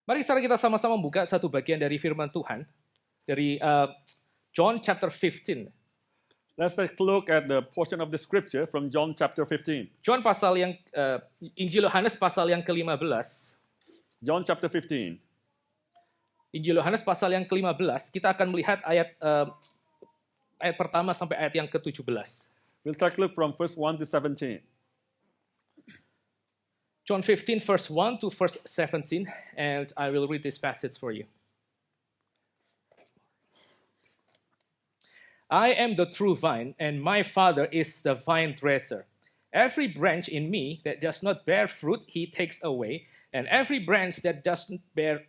Mari sekarang kita sama-sama buka satu bagian dari firman Tuhan dari John chapter 15. Let's take a look at the portion of the scripture from John chapter 15. John pasal yang Injil Yohanes pasal yang ke-15. John chapter 15. Injil Yohanes pasal yang ke-15, kita akan melihat ayat pertama sampai ayat yang ke-17. We'll take a look from verse 1 to 17. John 15 verse 1 to verse 17, and I will read this passage for you. I am the true vine, and my Father is the vine dresser. Every branch in me that does not bear fruit, he takes away, and every branch that does bear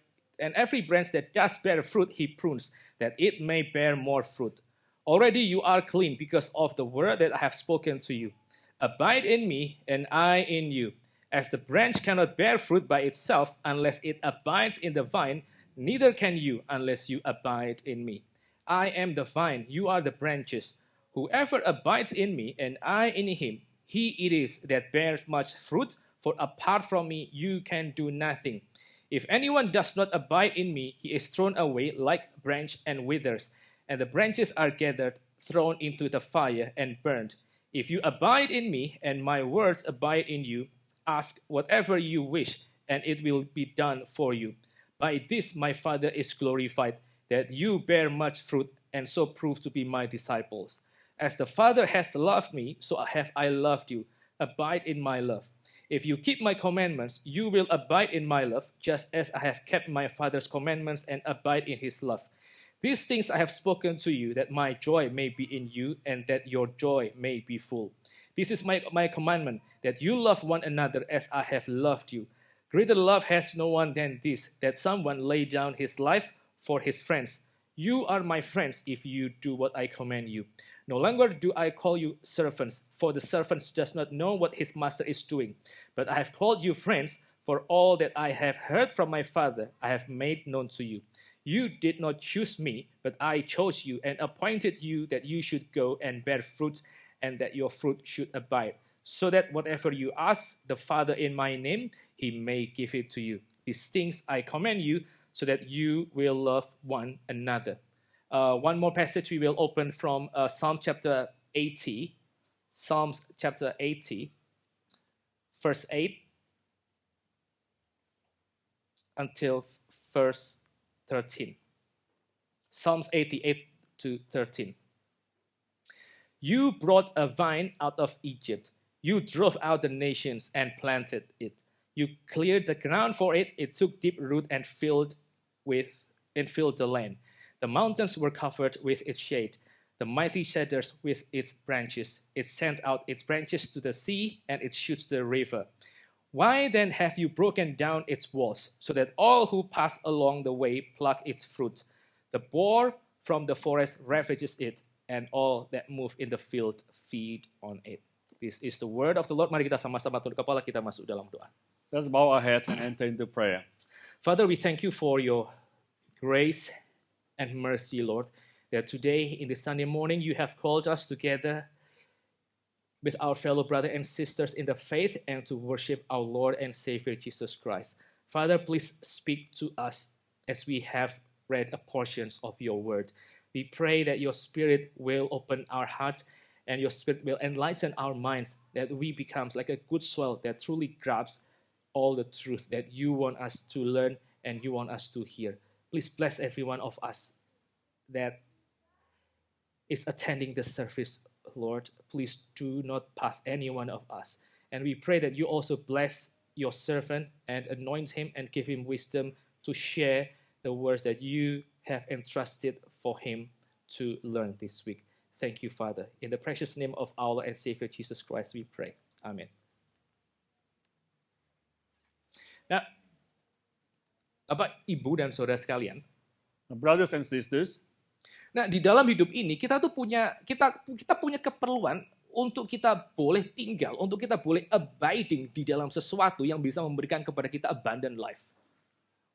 fruit, he prunes, that it may bear more fruit. Already you are clean because of the word that I have spoken to you. Abide in me, and I in you. As the branch cannot bear fruit by itself unless it abides in the vine, neither can you unless you abide in me. I am the vine, you are the branches. Whoever abides in me and I in him, he it is that bears much fruit, for apart from me you can do nothing. If anyone does not abide in me, he is thrown away like a branch and withers, and the branches are gathered, thrown into the fire, and burned. If you abide in me and my words abide in you, ask whatever you wish, and it will be done for you. By this my Father is glorified, that you bear much fruit, and so prove to be my disciples. As the Father has loved me, so have I loved you. Abide in my love. If you keep my commandments, you will abide in my love, just as I have kept my Father's commandments and abide in his love. These things I have spoken to you, that my joy may be in you, and that your joy may be full. This is my commandment, that you love one another as I have loved you. Greater love has no one than this, that someone lay down his life for his friends. You are my friends if you do what I command you. No longer do I call you servants, for the servant does not know what his master is doing. But I have called you friends, for all that I have heard from my Father I have made known to you. You did not choose me, but I chose you and appointed you that you should go and bear fruit, and that your fruit should abide, so that whatever you ask the Father in my name, he may give it to you. These things I command you, so that you will love one another. One more passage we will open from Psalm chapter 80. Psalms chapter 80, verse 8 until verse 13. Psalms 88 to 13. You brought a vine out of Egypt. You drove out the nations and planted it. You cleared the ground for it. It took deep root and filled the land. The mountains were covered with its shade, the mighty cedars with its branches. It sent out its branches to the sea and its shoots to the river. Why then have you broken down its walls, so that all who pass along the way pluck its fruit? The boar from the forest ravages it, and all that move in the field feed on it. This is the word of the Lord. Mari kita sama-sama tunduk kepala, kita masuk dalam doa. Let's bow our heads and enter into prayer. Father, we thank you for your grace and mercy, Lord, that today in this Sunday morning you have called us together with our fellow brothers and sisters in the faith and to worship our Lord and Savior Jesus Christ. Father, please speak to us as we have read a portions of your word. We pray that your Spirit will open our hearts and your Spirit will enlighten our minds, that we become like a good soil that truly grasps all the truth that you want us to learn and you want us to hear. Please bless every one of us that is attending the service, Lord. Please do not pass any one of us. And we pray that you also bless your servant and anoint him and give him wisdom to share the words that you have entrusted for him to learn this week. Thank you, Father. In the precious name of our Lord and Savior Jesus Christ, we pray. Amen. Nah, Bapak, Ibu, dan Saudara sekalian, Brothers and sisters, nah di dalam hidup ini kita punya keperluan untuk kita boleh tinggal, untuk kita boleh abiding di dalam sesuatu yang bisa memberikan kepada kita abundant life.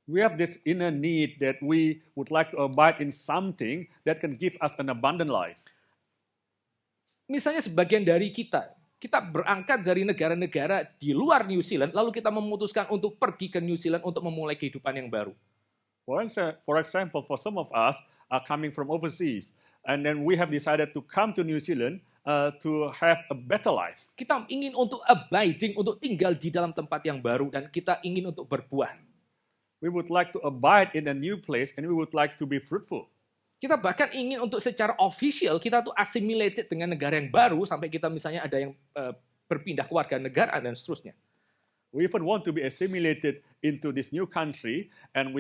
we have this inner need that we would like to abide in something that can give us an abundant life. Misalnya sebagian dari kita Kita berangkat dari negara-negara di luar New Zealand, lalu kita memutuskan untuk pergi ke New Zealand untuk memulai kehidupan yang baru. For example, for some of us are coming from overseas, and then we have decided to come to New Zealand to have a better life. Kita ingin untuk abiding, untuk tinggal di dalam tempat yang baru, dan kita ingin untuk berbuah. We would like to abide in a new place, and we would like to be fruitful. Kita bahkan ingin untuk secara official, kita tuh assimilated dengan negara yang baru, sampai kita misalnya ada yang berpindah ke warga negara dan seterusnya. We even want to be assimilated into this new country, and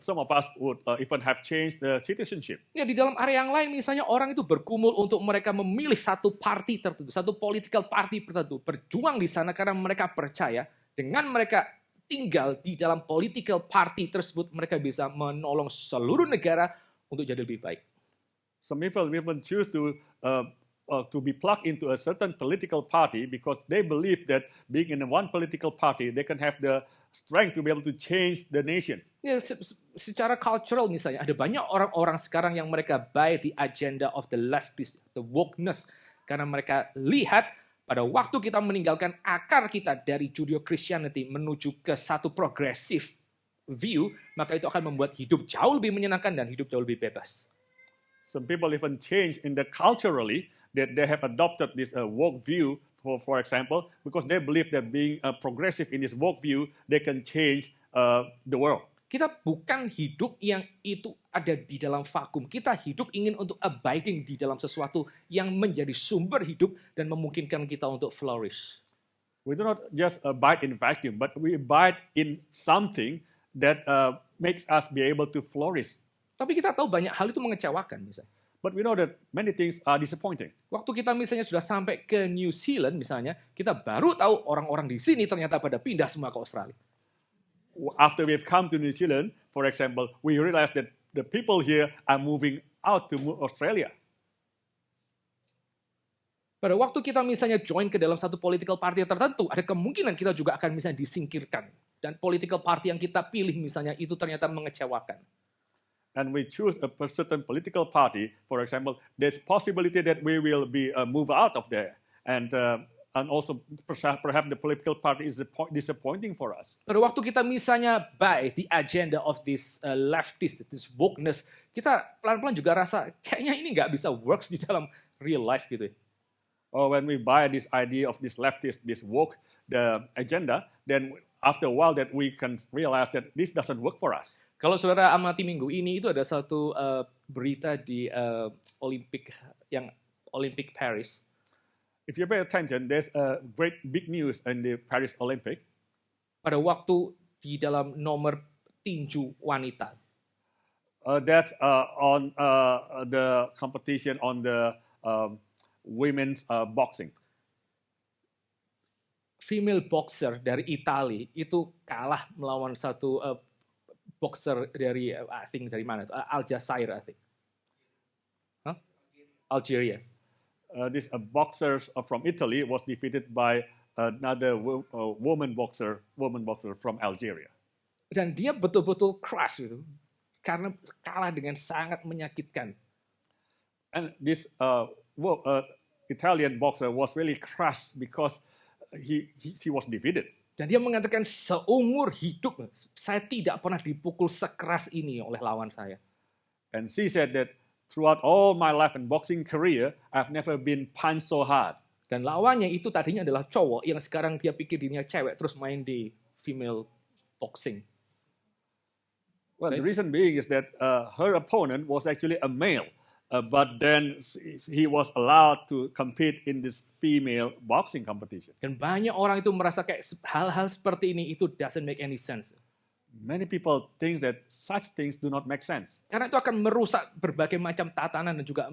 some of us would even have changed the citizenship. Ya, di dalam area yang lain misalnya orang itu bergumul untuk mereka memilih satu parti tertentu, satu political party tertentu, berjuang di sana karena mereka percaya dengan mereka tinggal di dalam political party tersebut, mereka bisa menolong seluruh negara untuk jadi lebih baik. Some people even choose to be plugged into a certain political party because they believe that being in one political party, they can have the strength to be able to change the nation. Ya, secara cultural misalnya, ada banyak orang-orang sekarang yang mereka buy the agenda of the leftist, the wokeness, karena mereka lihat pada waktu kita meninggalkan akar kita dari Judeo-Christianity menuju ke satu progressive view, maka itu akan membuat hidup jauh lebih menyenangkan dan hidup jauh lebih bebas. Some people even change in the culturally that they have adopted this woke view, for example, because they believe that being progressive in this woke view, they can change the world. Kita bukan hidup yang itu ada di dalam vakum. Kita hidup ingin untuk abiding di dalam sesuatu yang menjadi sumber hidup dan memungkinkan kita untuk flourish. We do not just abide in vacuum, but we abide in something that makes us be able to flourish. Tapi kita tahu banyak hal itu mengecewakan misalnya. But we know that many things are disappointing. Waktu kita misalnya sudah sampai ke New Zealand misalnya, kita baru tahu orang-orang di sini ternyata pada pindah semua ke Australia. After we've come to New Zealand, for example, we realize that the people here are moving out to Australia. Pada waktu kita misalnya join ke dalam satu political party tertentu, ada kemungkinan kita juga akan misalnya disingkirkan. Dan political party yang kita pilih misalnya itu ternyata mengecewakan. And we choose a certain political party, for example, there's possibility that we will be moved out of there. And also perhaps the political party is disappointing for us. Pada waktu kita misalnya buy the agenda of this leftist, this wokeness, kita pelan-pelan juga rasa kayaknya ini nggak bisa works di dalam real life gitu. Or when we buy this idea of this leftist, this woke the agenda, then after a while that we can realize that this doesn't work for us. Kalau saudara amati minggu ini itu ada satu berita di Olympic Paris. If you pay attention, there's a great big news in the Paris Olympic. Pada waktu di dalam nomor tinju wanita. That's on the competition on the women's boxing. Female boxer dari Italia itu kalah melawan satu boxer dari I think dari mana? Aljazair, I think. Huh? Algeria. This boxer from Italy was defeated by another woman boxer from Algeria. Dan dia betul-betul crush gitu, karena kalah dengan sangat menyakitkan. And this Italian boxer was really crushed because he was defeated. Dan dia mengatakan seumur hidup saya tidak pernah dipukul sekeras ini oleh lawan saya. And she said that throughout all my life and boxing career, I've never been punched so hard. Dan lawannya itu tadinya adalah cowok yang sekarang dia pikir dirinya cewek terus main di female boxing. Well, the reason being is that her opponent was actually a male. But then he was allowed to compete in this female boxing competition. Dan banyak orang itu merasa kayak hal-hal seperti ini itu doesn't make any sense. Many people think that such things do not make sense. Karena itu akan merusak berbagai macam tatanan dan juga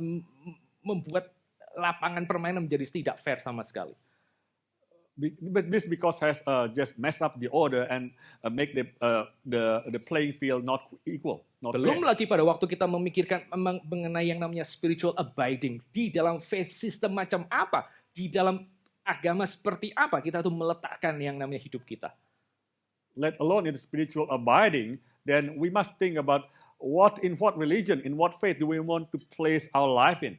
membuat lapangan permainan menjadi tidak fair sama sekali. But this because has just messed up the order and make the playing field not equal. Belum lagi pada waktu kita memikirkan mengenai yang namanya spiritual abiding. Di dalam faith system macam apa? Di dalam agama seperti apa kita tuh meletakkan yang namanya hidup kita. Let alone in spiritual abiding, then we must think about in what religion, in what faith do we want to place our life in.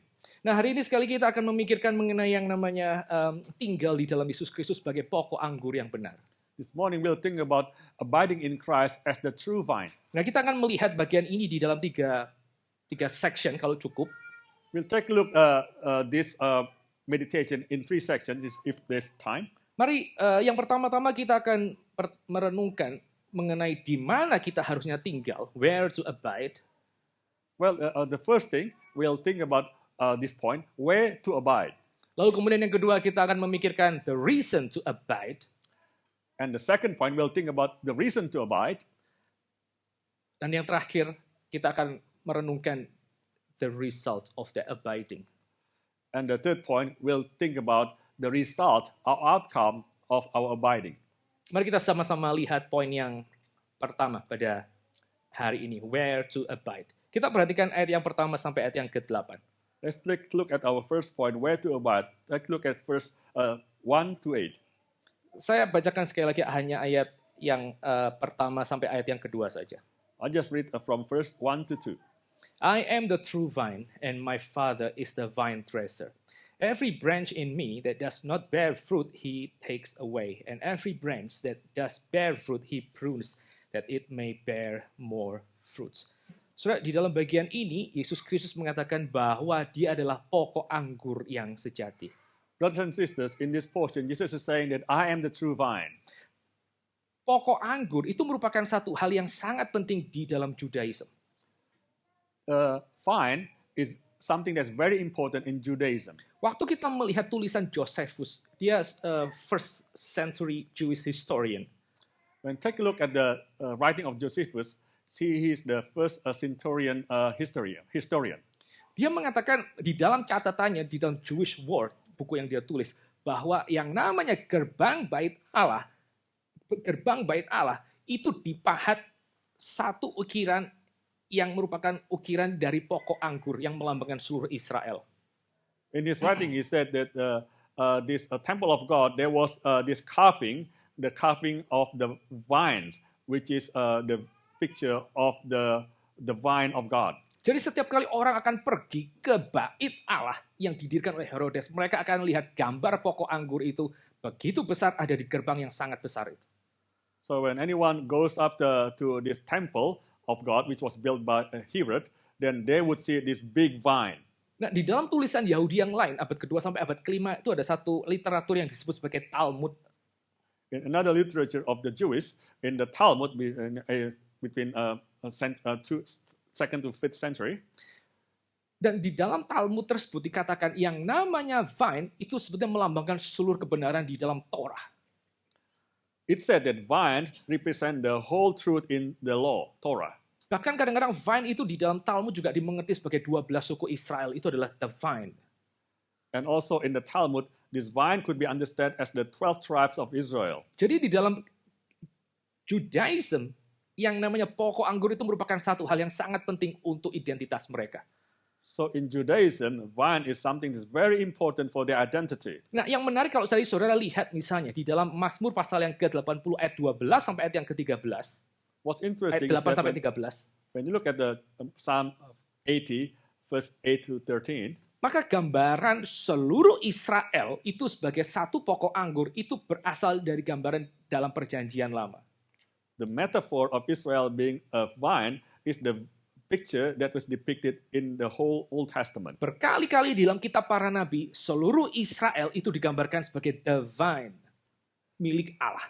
Nah, hari ini sekali kita akan memikirkan mengenai yang namanya tinggal di dalam Yesus Kristus sebagai pokok anggur yang benar. This morning we'll think about abiding in Christ as the true vine. Nah, kita akan melihat bagian ini di dalam tiga section kalau cukup. We'll take a look this meditation in 3 sections if there's time. Mari yang pertama-tama kita akan merenungkan mengenai di mana kita harusnya tinggal, where to abide. Well, the first thing we'll think about this point, where to abide. Lalu kemudian yang kedua kita akan memikirkan the reason to abide. And the second point we'll think about the reason to abide. Dan yang terakhir kita akan merenungkan the result of the abiding. And the third point we'll think about the result or outcome of our abiding. Mari kita sama-sama lihat poin yang pertama pada hari ini, where to abide. Kita perhatikan ayat yang pertama sampai ayat yang ke-8. Let's take a look at our first point, where to abide. Let's look at verse 1 to 8. Saya bacakan sekali lagi hanya ayat yang pertama sampai ayat yang kedua saja. I'll just read from verse 1 to 2. I am the true vine, and my Father is the vine dresser. Every branch in me that does not bear fruit, he takes away. And every branch that does bear fruit, he prunes, that it may bear more fruits. Saudara, di dalam bagian ini, Yesus Kristus mengatakan bahwa dia adalah pokok anggur yang sejati. Brothers and sisters, in this portion, Jesus is saying that I am the true vine. Pokok anggur itu merupakan satu hal yang sangat penting di dalam Judaism. Vine is something that's very important in Judaism. Waktu kita melihat tulisan Josephus, dia first century Jewish historian. When take a look at the writing of Josephus, he is the first centurion historian. Dia mengatakan di dalam catatannya, di dalam Jewish Word, buku yang dia tulis, bahwa yang namanya gerbang bait Allah itu dipahat satu ukiran yang merupakan ukiran dari pokok anggur yang melambangkan seluruh Israel. In his writing, he said that this temple of God, there was this carving, the carving of the vines, which is the picture of the vine of God. Jadi setiap kali orang akan pergi ke bait Allah yang didirikan oleh Herodes, mereka akan lihat gambar pokok anggur itu begitu besar ada di gerbang yang sangat besar itu. So when anyone goes up to this temple of God, which was built by Herod, then they would see this big vine. Nah, di dalam tulisan Yahudi yang lain, abad kedua sampai abad kelima, itu ada satu literatur yang disebut sebagai Talmud. In another literature of the Jewish, in the Talmud, between 2nd to 5th century, dan di dalam Talmud tersebut dikatakan yang namanya vine itu sebetulnya melambangkan seluruh kebenaran di dalam Torah. It said that vine represent the whole truth in the law, Torah. Bahkan kadang-kadang vine itu di dalam Talmud juga dimengerti sebagai 12 suku Israel, itu adalah the vine. And also in the Talmud, this vine could be understood as the 12 tribes of Israel. Jadi di dalam Judaism, yang namanya pokok anggur itu merupakan satu hal yang sangat penting untuk identitas mereka. So in Judaism, vine is something that's very important for their identity. Nah, yang menarik kalau saudara lihat misalnya di dalam Mazmur pasal yang ke-80 ayat 12 sampai ayat yang ke-13. What's interesting ayat 8 is sampai that 13. when you look at the Psalm 80, verse 8 to 13, maka gambaran seluruh Israel itu sebagai satu pokok anggur itu berasal dari gambaran dalam perjanjian lama. the metaphor of Israel being a vine is the picture that was depicted in the whole Old Testament. Berkali-kali di dalam kitab para nabi, seluruh Israel itu digambarkan sebagai the vine, milik Allah.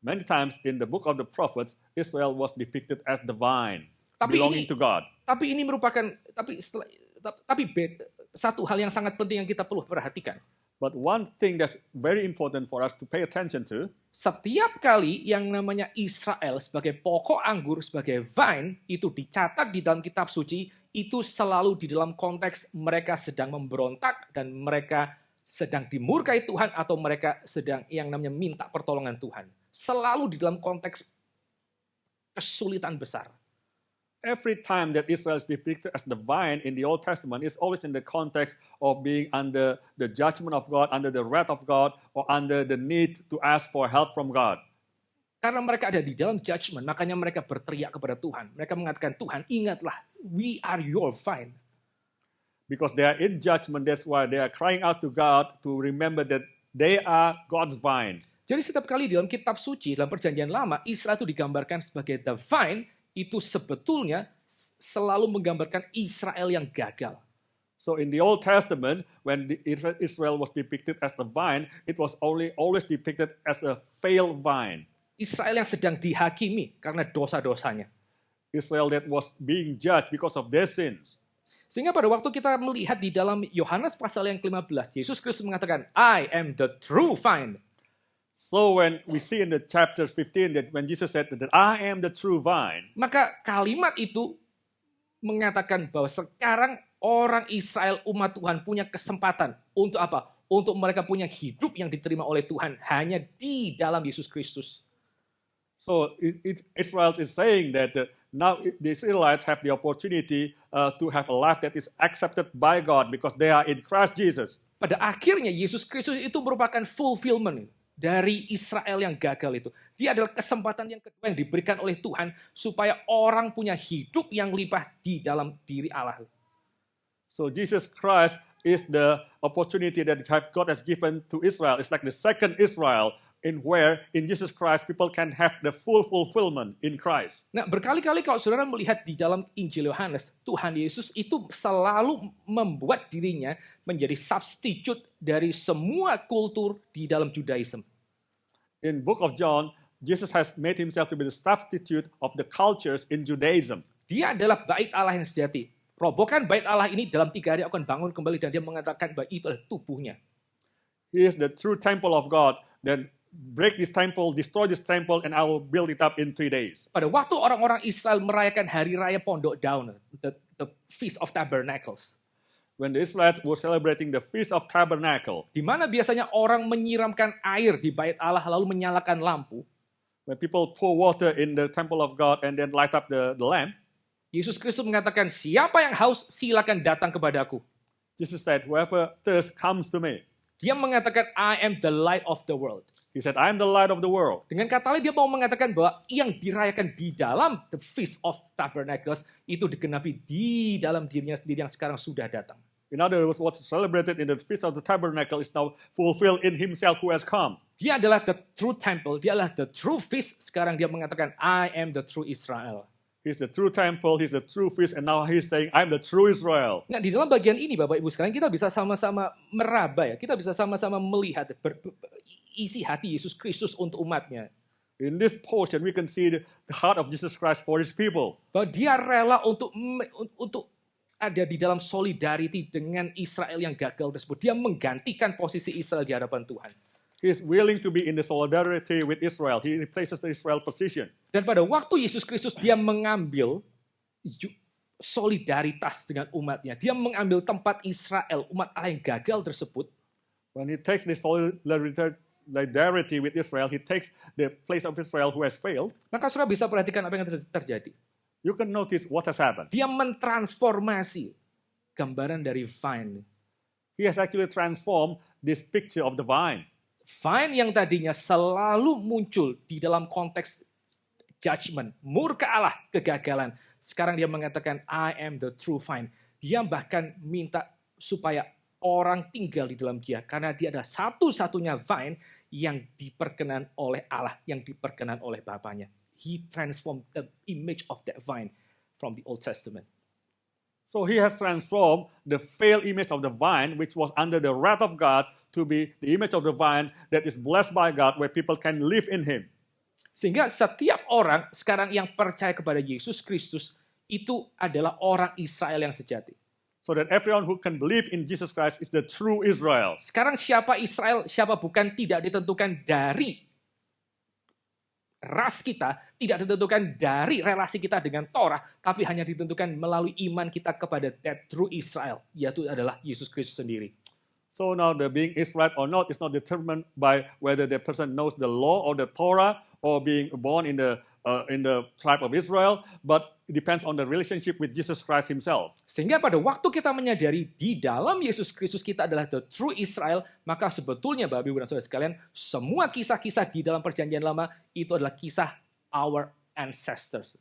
Many times in the book of the prophets, Israel was depicted as the vine, belonging to God. Tapi ini merupakan satu hal yang sangat penting yang kita perlu perhatikan. But one thing that's very important for us to pay attention to, setiap kali yang namanya Israel sebagai pokok anggur, sebagai vine, itu dicatat di dalam kitab suci, itu selalu di dalam konteks mereka sedang memberontak dan mereka sedang dimurkai Tuhan atau mereka sedang yang namanya minta pertolongan Tuhan. Selalu di dalam konteks kesulitan besar. every time that Israel is depicted as the vine in the Old Testament, it's always in the context of being under the judgment of God, under the wrath of God, or under the need to ask for help from God. Karena mereka ada di dalam judgment, makanya mereka berteriak kepada Tuhan. Mereka mengatakan, Tuhan ingatlah, we are your vine. because they are in judgment. That's why they are crying out to God to remember that they are God's vine. Jadi setiap kali dalam kitab suci, dalam perjanjian lama, Israel itu digambarkan sebagai the vine, itu sebetulnya selalu menggambarkan Israel yang gagal. So in the Old Testament, when Israel was depicted as the vine, it was always depicted as a failed vine. Israel yang sedang dihakimi karena dosa-dosanya. Israel that was being judged because of their sins. Sehingga pada waktu kita melihat di dalam Yohanes pasal yang ke-15, Yesus Kristus mengatakan, I am the true vine. So when we see in the chapter 15 that when Jesus said that I am the true vine, maka kalimat itu mengatakan bahwa sekarang orang Israel umat Tuhan punya kesempatan untuk apa? Untuk mereka punya hidup yang diterima oleh Tuhan hanya di dalam Yesus Kristus. So Israel is saying that now the Israelites have the opportunity to have a life that is accepted by God because they are in Christ Jesus. Pada akhirnya Yesus Kristus itu merupakan fulfillment dari Israel yang gagal itu. Dia adalah kesempatan yang kedua yang diberikan oleh Tuhan supaya orang punya hidup yang limpah di dalam diri Allah. So Jesus Christ is the opportunity that God has given to Israel. It's like the second Israel in Jesus Christ people can have the full fulfillment in Christ. Nah, berkali-kali kalau saudara melihat di dalam Injil Yohanes, Tuhan Yesus itu selalu membuat dirinya menjadi substitute dari semua kultur di dalam Judaism. In Book of John, Jesus has made himself to be the substitute of the cultures in Judaism. Dia adalah bait Allah yang sejati. Robohkan bait Allah ini dalam 3 hari akan bangun kembali, dan dia mengatakan bahwa itu adalah tubuhnya. He is the true temple of God. Then break this temple, destroy this temple, and I will build it up in 3 days. Pada waktu orang-orang Israel merayakan hari raya Pondok Daun, the Feast of Tabernacles, when the Israelites were celebrating the Feast of Tabernacle, di mana biasanya orang menyiramkan air di bait Allah lalu menyalakan lampu, when people pour water in the temple of God and then light up the lamp, Yesus Kristus mengatakan, siapa yang haus silakan datang kepadaku. Jesus said, whoever thirsts comes to me. Dia mengatakan, I am the light of the world. He said, I am the light of the world. Dengan kata lain, dia mau mengatakan bahwa yang dirayakan di dalam the Feast of Tabernacles itu digenapi di dalam dirinya sendiri yang sekarang sudah datang. In other words, what's celebrated in the Feast of the Tabernacle is now fulfilled in himself who has come. Dia adalah the true temple, dia adalah the true feast. Sekarang dia mengatakan, I am the true Israel. He's the true temple, he's the true feast, and now he's saying, I'm the true Israel. Nah, di dalam bagian ini, Bapak Ibu sekalian, kita bisa sama-sama meraba ya. Kita bisa sama-sama melihat isi hati Yesus Kristus untuk umatnya. In this portion, we can see the heart of Jesus Christ for his people. Bahwa dia rela untuk ada di dalam solidarity dengan Israel yang gagal tersebut. Dia menggantikan posisi Israel di hadapan Tuhan. He is willing to be in the solidarity with Israel. He replaces the Israel position. Dan pada waktu Yesus Kristus dia mengambil solidaritas dengan umatnya. Dia mengambil tempat Israel, umat Allah yang gagal tersebut. When he takes the solidarity with Israel, he takes the place of Israel who has failed. Maka saudara bisa perhatikan apa yang terjadi. You can notice what has happened. Dia mentransformasi gambaran dari vine. He has actually transformed this picture of the vine. Vine yang tadinya selalu muncul di dalam konteks judgment, murka Allah, kegagalan. Sekarang dia mengatakan, I am the true vine. Dia bahkan minta supaya orang tinggal di dalam dia. Karena dia adalah satu-satunya vine yang diperkenan oleh Allah, yang diperkenan oleh Bapanya. He transformed the image of that vine from the Old Testament. So he has transformed the failed image of the vine, which was under the wrath of God, to be the image of the vine that is blessed by God, where people can live in him. Sehingga setiap orang sekarang yang percaya kepada Yesus Kristus, itu adalah orang Israel yang sejati. So that everyone who can believe in Jesus Christ is the true Israel. Sekarang siapa Israel, siapa bukan tidak ditentukan dari ras kita, tidak ditentukan dari relasi kita dengan Torah, tapi hanya ditentukan melalui iman kita kepada that true Israel, yaitu adalah Yesus Kristus sendiri. So now the being Israel or not is not determined by whether the person knows the law or the Torah or being born in the tribe of Israel, but it depends on the relationship with Jesus Christ himself. Sehingga pada waktu kita menyadari di dalam Yesus Kristus kita adalah the true Israel, maka sebetulnya Bapak Ibu dan Saudara sekalian, semua kisah-kisah di dalam perjanjian lama itu adalah kisah our ancestors.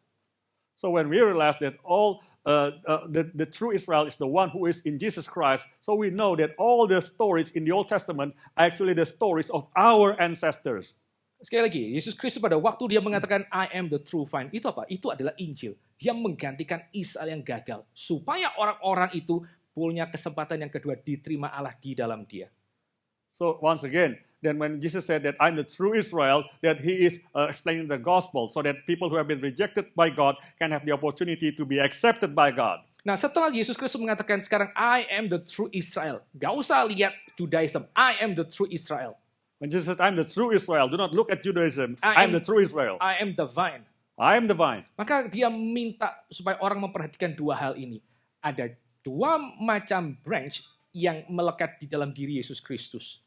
So when we realize that all the true Israel is the one who is in Jesus Christ. So we know that all the stories in the Old Testament are actually the stories of our ancestors. Sekali lagi, Yesus Kristus pada waktu dia mengatakan I am the true vine, itu apa? Itu adalah Injil. Dia menggantikan Israel yang gagal supaya orang-orang itu punya kesempatan yang kedua diterima Allah di dalam dia. So once again, then when Jesus said that I'm the true Israel, that he is explaining the gospel so that people who have been rejected by God can have the opportunity to be accepted by God. Nah, setelah Yesus Kristus mengatakan sekarang I am the true Israel, gak usah lihat Judaism, I am the true Israel. When Jesus said, I'm the true Israel, do not look at Judaism, I'm the true Israel. I am the vine. I am the vine. Maka dia minta supaya orang memperhatikan dua hal ini. Ada dua macam branch yang melekat di dalam diri Yesus Kristus.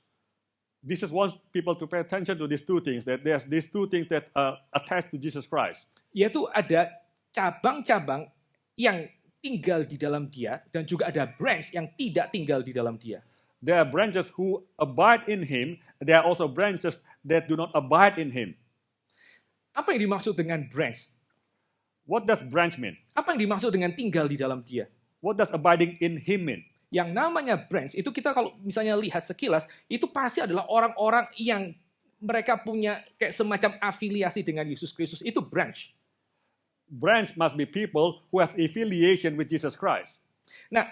Jesus wants people to pay attention to these two things, that there's these two things that attach to Jesus Christ. Yaitu ada cabang-cabang yang tinggal di dalam dia, dan juga ada branch yang tidak tinggal di dalam dia. There are branches who abide in him, there are also branches that do not abide in him. Apa yang dimaksud dengan branch? What does branch mean? Apa yang dimaksud dengan tinggal di dalam dia? What does abiding in him mean? Yang namanya branch, itu kita kalau misalnya lihat sekilas, itu pasti adalah orang-orang yang mereka punya kayak semacam afiliasi dengan Yesus Kristus. Itu branch. Branch must be people who have affiliation with Jesus Christ. Nah,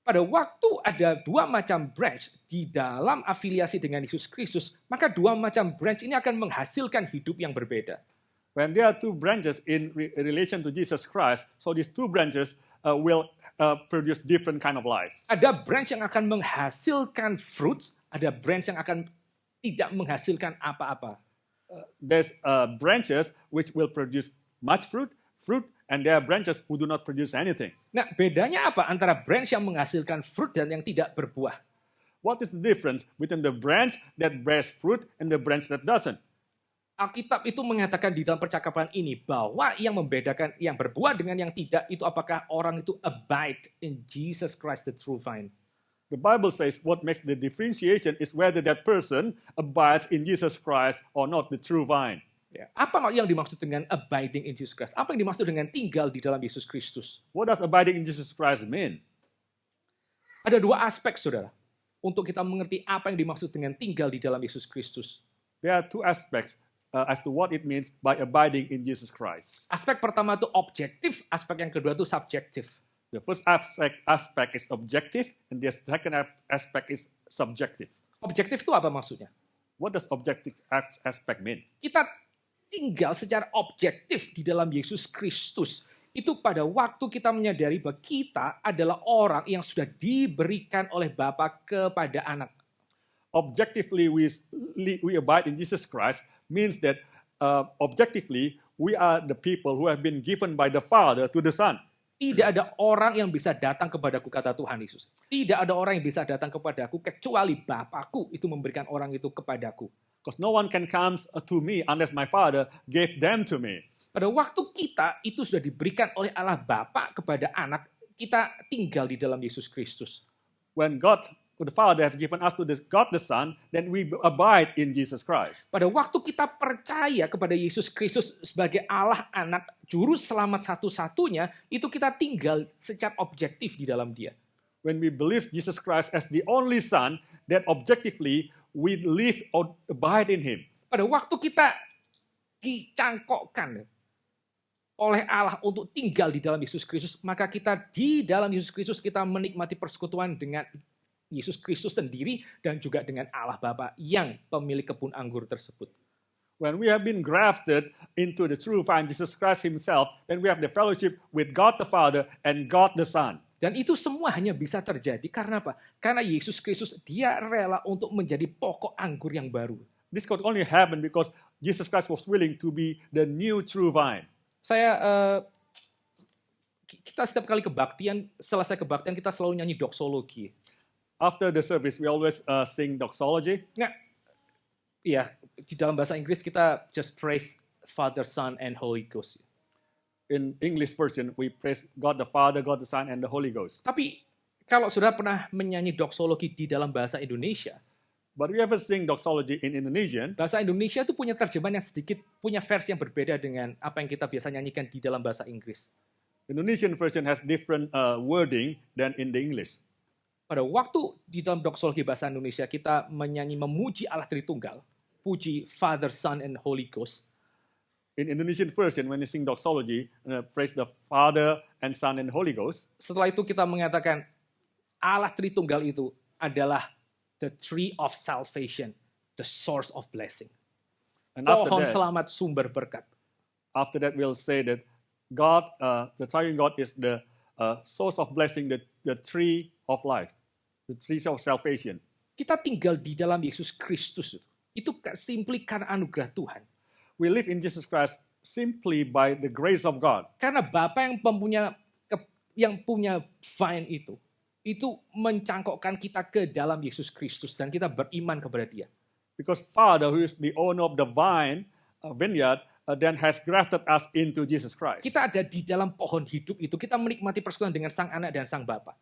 pada waktu ada dua macam branch di dalam afiliasi dengan Yesus Kristus, maka dua macam branch ini akan menghasilkan hidup yang berbeda. When there are two branches in relation to Jesus Christ, so these two branches will produce different kind of life. Ada branch yang akan menghasilkan fruits, ada branch yang akan tidak menghasilkan apa-apa. There's branches which will produce much fruit, and there are branches who do not produce anything. Nah, bedanya apa antara branch yang menghasilkan fruit dan yang tidak berbuah? What is the difference between the branch that bears fruit and the branch that doesn't? Alkitab itu mengatakan di dalam percakapan ini bahwa yang membedakan yang berbuah dengan yang tidak itu apakah orang itu abide in Jesus Christ the true vine. The Bible says what makes the differentiation is whether that person abides in Jesus Christ or not, the true vine. Ya, apa yang dimaksud dengan abiding in Jesus Christ? Apa yang dimaksud dengan tinggal di dalam Yesus Kristus? What does abiding in Jesus Christ mean? Ada dua aspek, saudara, untuk kita mengerti apa yang dimaksud dengan tinggal di dalam Yesus Kristus. There are two aspects as to what it means by abiding in Jesus Christ. Aspek pertama itu objektif, aspek yang kedua itu subjektif. The first aspect is objective, and the second aspect is subjective. Objektif itu apa maksudnya? What does objective aspect mean? Kita tinggal secara objektif di dalam Yesus Kristus. Itu pada waktu kita menyadari bahwa kita adalah orang yang sudah diberikan oleh Bapa kepada anak. Objectively, we abide in Jesus Christ means that objectively, we are the people who have been given by the Father to the Son. Tidak ada orang yang bisa datang kepadaku, kata Tuhan Yesus. Tidak ada orang yang bisa datang kepadaku kecuali Bapakku itu memberikan orang itu kepadaku. Because no one can come to me unless my Father gave them to me. Pada waktu kita itu sudah diberikan oleh Allah Bapa kepada anak, kita tinggal di dalam Yesus Kristus. When God the Father has given us to God the Son, then we abide in Jesus Christ. Pada waktu kita percaya kepada Yesus Kristus sebagai Allah anak, juru selamat satu-satunya, itu kita tinggal secara objektif di dalam Dia. When we believe Jesus Christ as the only Son, then objectively we live or abide in Him. Pada waktu kita dicangkokkan oleh Allah untuk tinggal di dalam Yesus Kristus, maka kita di dalam Yesus Kristus kita menikmati persekutuan dengan Yesus Kristus sendiri dan juga dengan Allah Bapa yang pemilik kebun anggur tersebut. When we have been grafted into the true vine, Jesus Christ Himself, then we have the fellowship with God the Father and God the Son. Dan itu semua hanya bisa terjadi karena apa? Karena Yesus Kristus Dia rela untuk menjadi pokok anggur yang baru. This could only happen because Jesus Christ was willing to be the new true vine. Kita setiap kali selesai kebaktian kita selalu nyanyi doksologi. After the service, we always sing doxology. Nah, ya, di dalam bahasa Inggris kita just praise Father, Son, and Holy Ghost. In English version, we praise God the Father, God the Son, and the Holy Ghost. Tapi kalau saudara pernah menyanyi doksologi di dalam bahasa Indonesia, but we ever sing doxology in Indonesian, bahasa Indonesia itu punya terjemahan yang sedikit, punya versi yang berbeda dengan apa yang kita biasa nyanyikan di dalam bahasa Inggris. Indonesian version has different wording than in the English. Pada waktu di dalam doksologi bahasa Indonesia kita menyanyi memuji Allah Tritunggal, puji Father, Son, and Holy Ghost. In Indonesian version, when you sing doxology, praise the Father and Son and Holy Ghost. Setelah itu kita mengatakan Allah Tritunggal itu adalah the tree of salvation, the source of blessing. And Pohon selamat, sumber berkat. after that we'll say that God, the triune God is the source of blessing, the tree of life, the tree of salvation. Kita tinggal di dalam Yesus Kristus. Itu simply karena anugerah Tuhan. We live in Jesus Christ simply by the grace of God. Karena Bapa yang punya vine itu mencangkokkan kita ke dalam Yesus Kristus dan kita beriman kepada Dia. Because Father, who is the owner of the vineyard, then has grafted us into Jesus Christ. Kita ada di dalam pohon hidup itu. Kita menikmati persekutuan dengan Sang Anak dan Sang Bapa.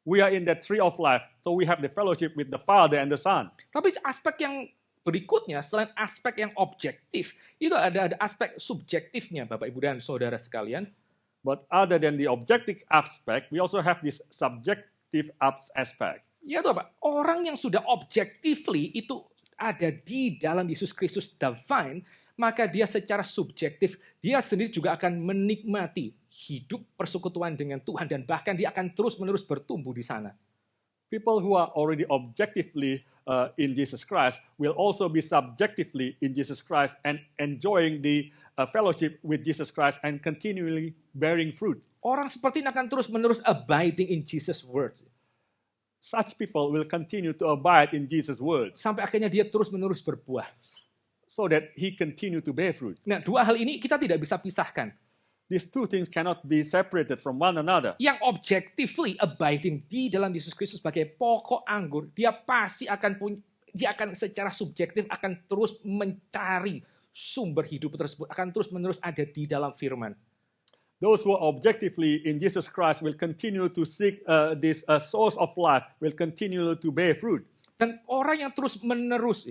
We are in that tree of life, so we have the fellowship with the Father and the Son. Tapi aspek yang berikutnya, selain aspek yang objektif, itu ada aspek subjektifnya, Bapak, Ibu, dan Saudara sekalian. But other than the objective aspect, we also have this subjective aspect. Yaitu apa? Orang yang sudah objectively itu ada di dalam Yesus Kristus divine, maka dia secara subjektif, dia sendiri juga akan menikmati hidup persekutuan dengan Tuhan dan bahkan dia akan terus-menerus bertumbuh di sana. People who are already objectively in Jesus Christ will also be subjectively in Jesus Christ and enjoying the fellowship with Jesus Christ and continually bearing fruit. Orang seperti ini akan terus-menerus abiding in Jesus' words. Such people will continue to abide in Jesus' words Sampai akhirnya dia terus-menerus berbuah. so that he continue to bear fruit. Nah, dua hal ini kita tidak bisa pisahkan. These two things cannot be separated from one another. Yang objectively abiding di dalam Yesus Kristus sebagai pokok anggur, dia pasti dia akan secara subjektif akan terus mencari sumber hidup tersebut, akan terus-menerus ada di dalam firman. Those who are objectively in Jesus Christ will continue to seek this source of life, will continue to bear fruit. Dan orang yang terus-menerus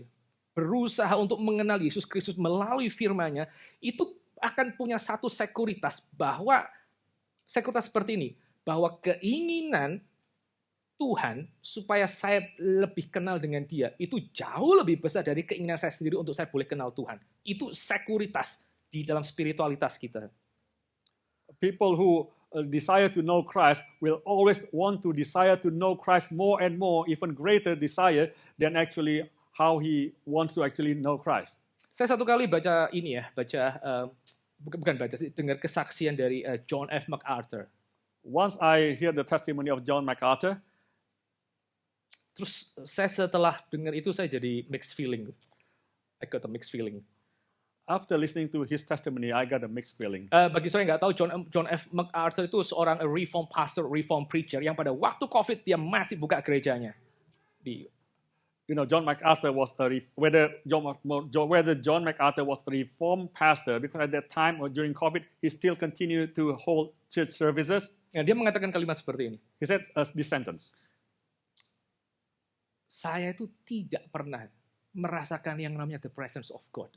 berusaha untuk mengenal Yesus Kristus melalui firman-Nya, itu akan punya satu sekuritas seperti ini, bahwa keinginan Tuhan supaya saya lebih kenal dengan Dia itu jauh lebih besar dari keinginan saya sendiri untuk saya boleh kenal Tuhan. Itu sekuritas di dalam spiritualitas kita. People who desire to know Christ will always want to desire to know Christ more and more, even greater desire than actually how he wants to actually know Christ. Saya satu kali dengar kesaksian dari John F. MacArthur. Once I hear the testimony of John MacArthur, terus saya setelah dengar itu saya jadi mixed feeling. I got a mixed feeling. after listening to his testimony, I got a mixed feeling. Bagi saya yang nggak tahu, John F. MacArthur itu seorang reform pastor, reform preacher yang pada waktu COVID dia masih buka gerejanya. John MacArthur was whether John MacArthur was a reformed pastor, because at that time or during COVID, he still continued to hold church services. Nah, dia mengatakan kalimat seperti ini. He said this sentence. Saya itu tidak pernah merasakan yang namanya the presence of God.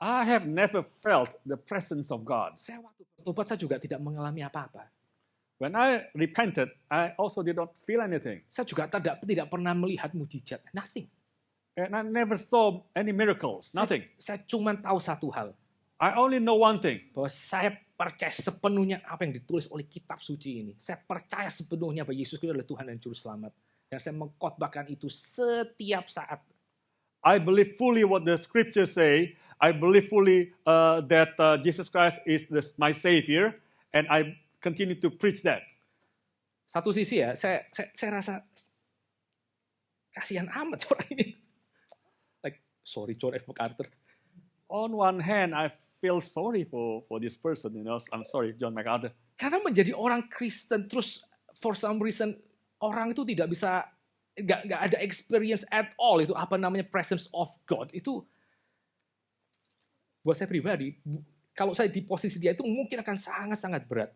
I have never felt the presence of God. Saya waktu bertobat saya juga tidak mengalami apa-apa. When I repented, I also did not feel anything. Saya juga tidak pernah melihat mujizat, nothing. And I never saw any miracles, nothing. Saya cuma tahu satu hal. I only know one thing. Bahwa saya percaya sepenuhnya apa yang ditulis oleh kitab suci ini. Saya percaya sepenuhnya bahwa Yesus Kristus adalah Tuhan dan Juru Selamat. Dan saya mengkhotbahkan itu setiap saat. I believe fully what the scriptures say. I believe fully that Jesus Christ is my Savior. And I continue to preach that. Satu sisi ya, saya rasa kasihan amat orang ini. Sorry, John F. MacArthur. On one hand, I feel sorry for this person. I'm sorry, John MacArthur. Karena menjadi orang Kristen, terus for some reason orang itu tidak bisa, nggak ada experience at all itu apa namanya presence of God. Itu buat saya pribadi, kalau saya di posisi dia itu mungkin akan sangat-sangat berat.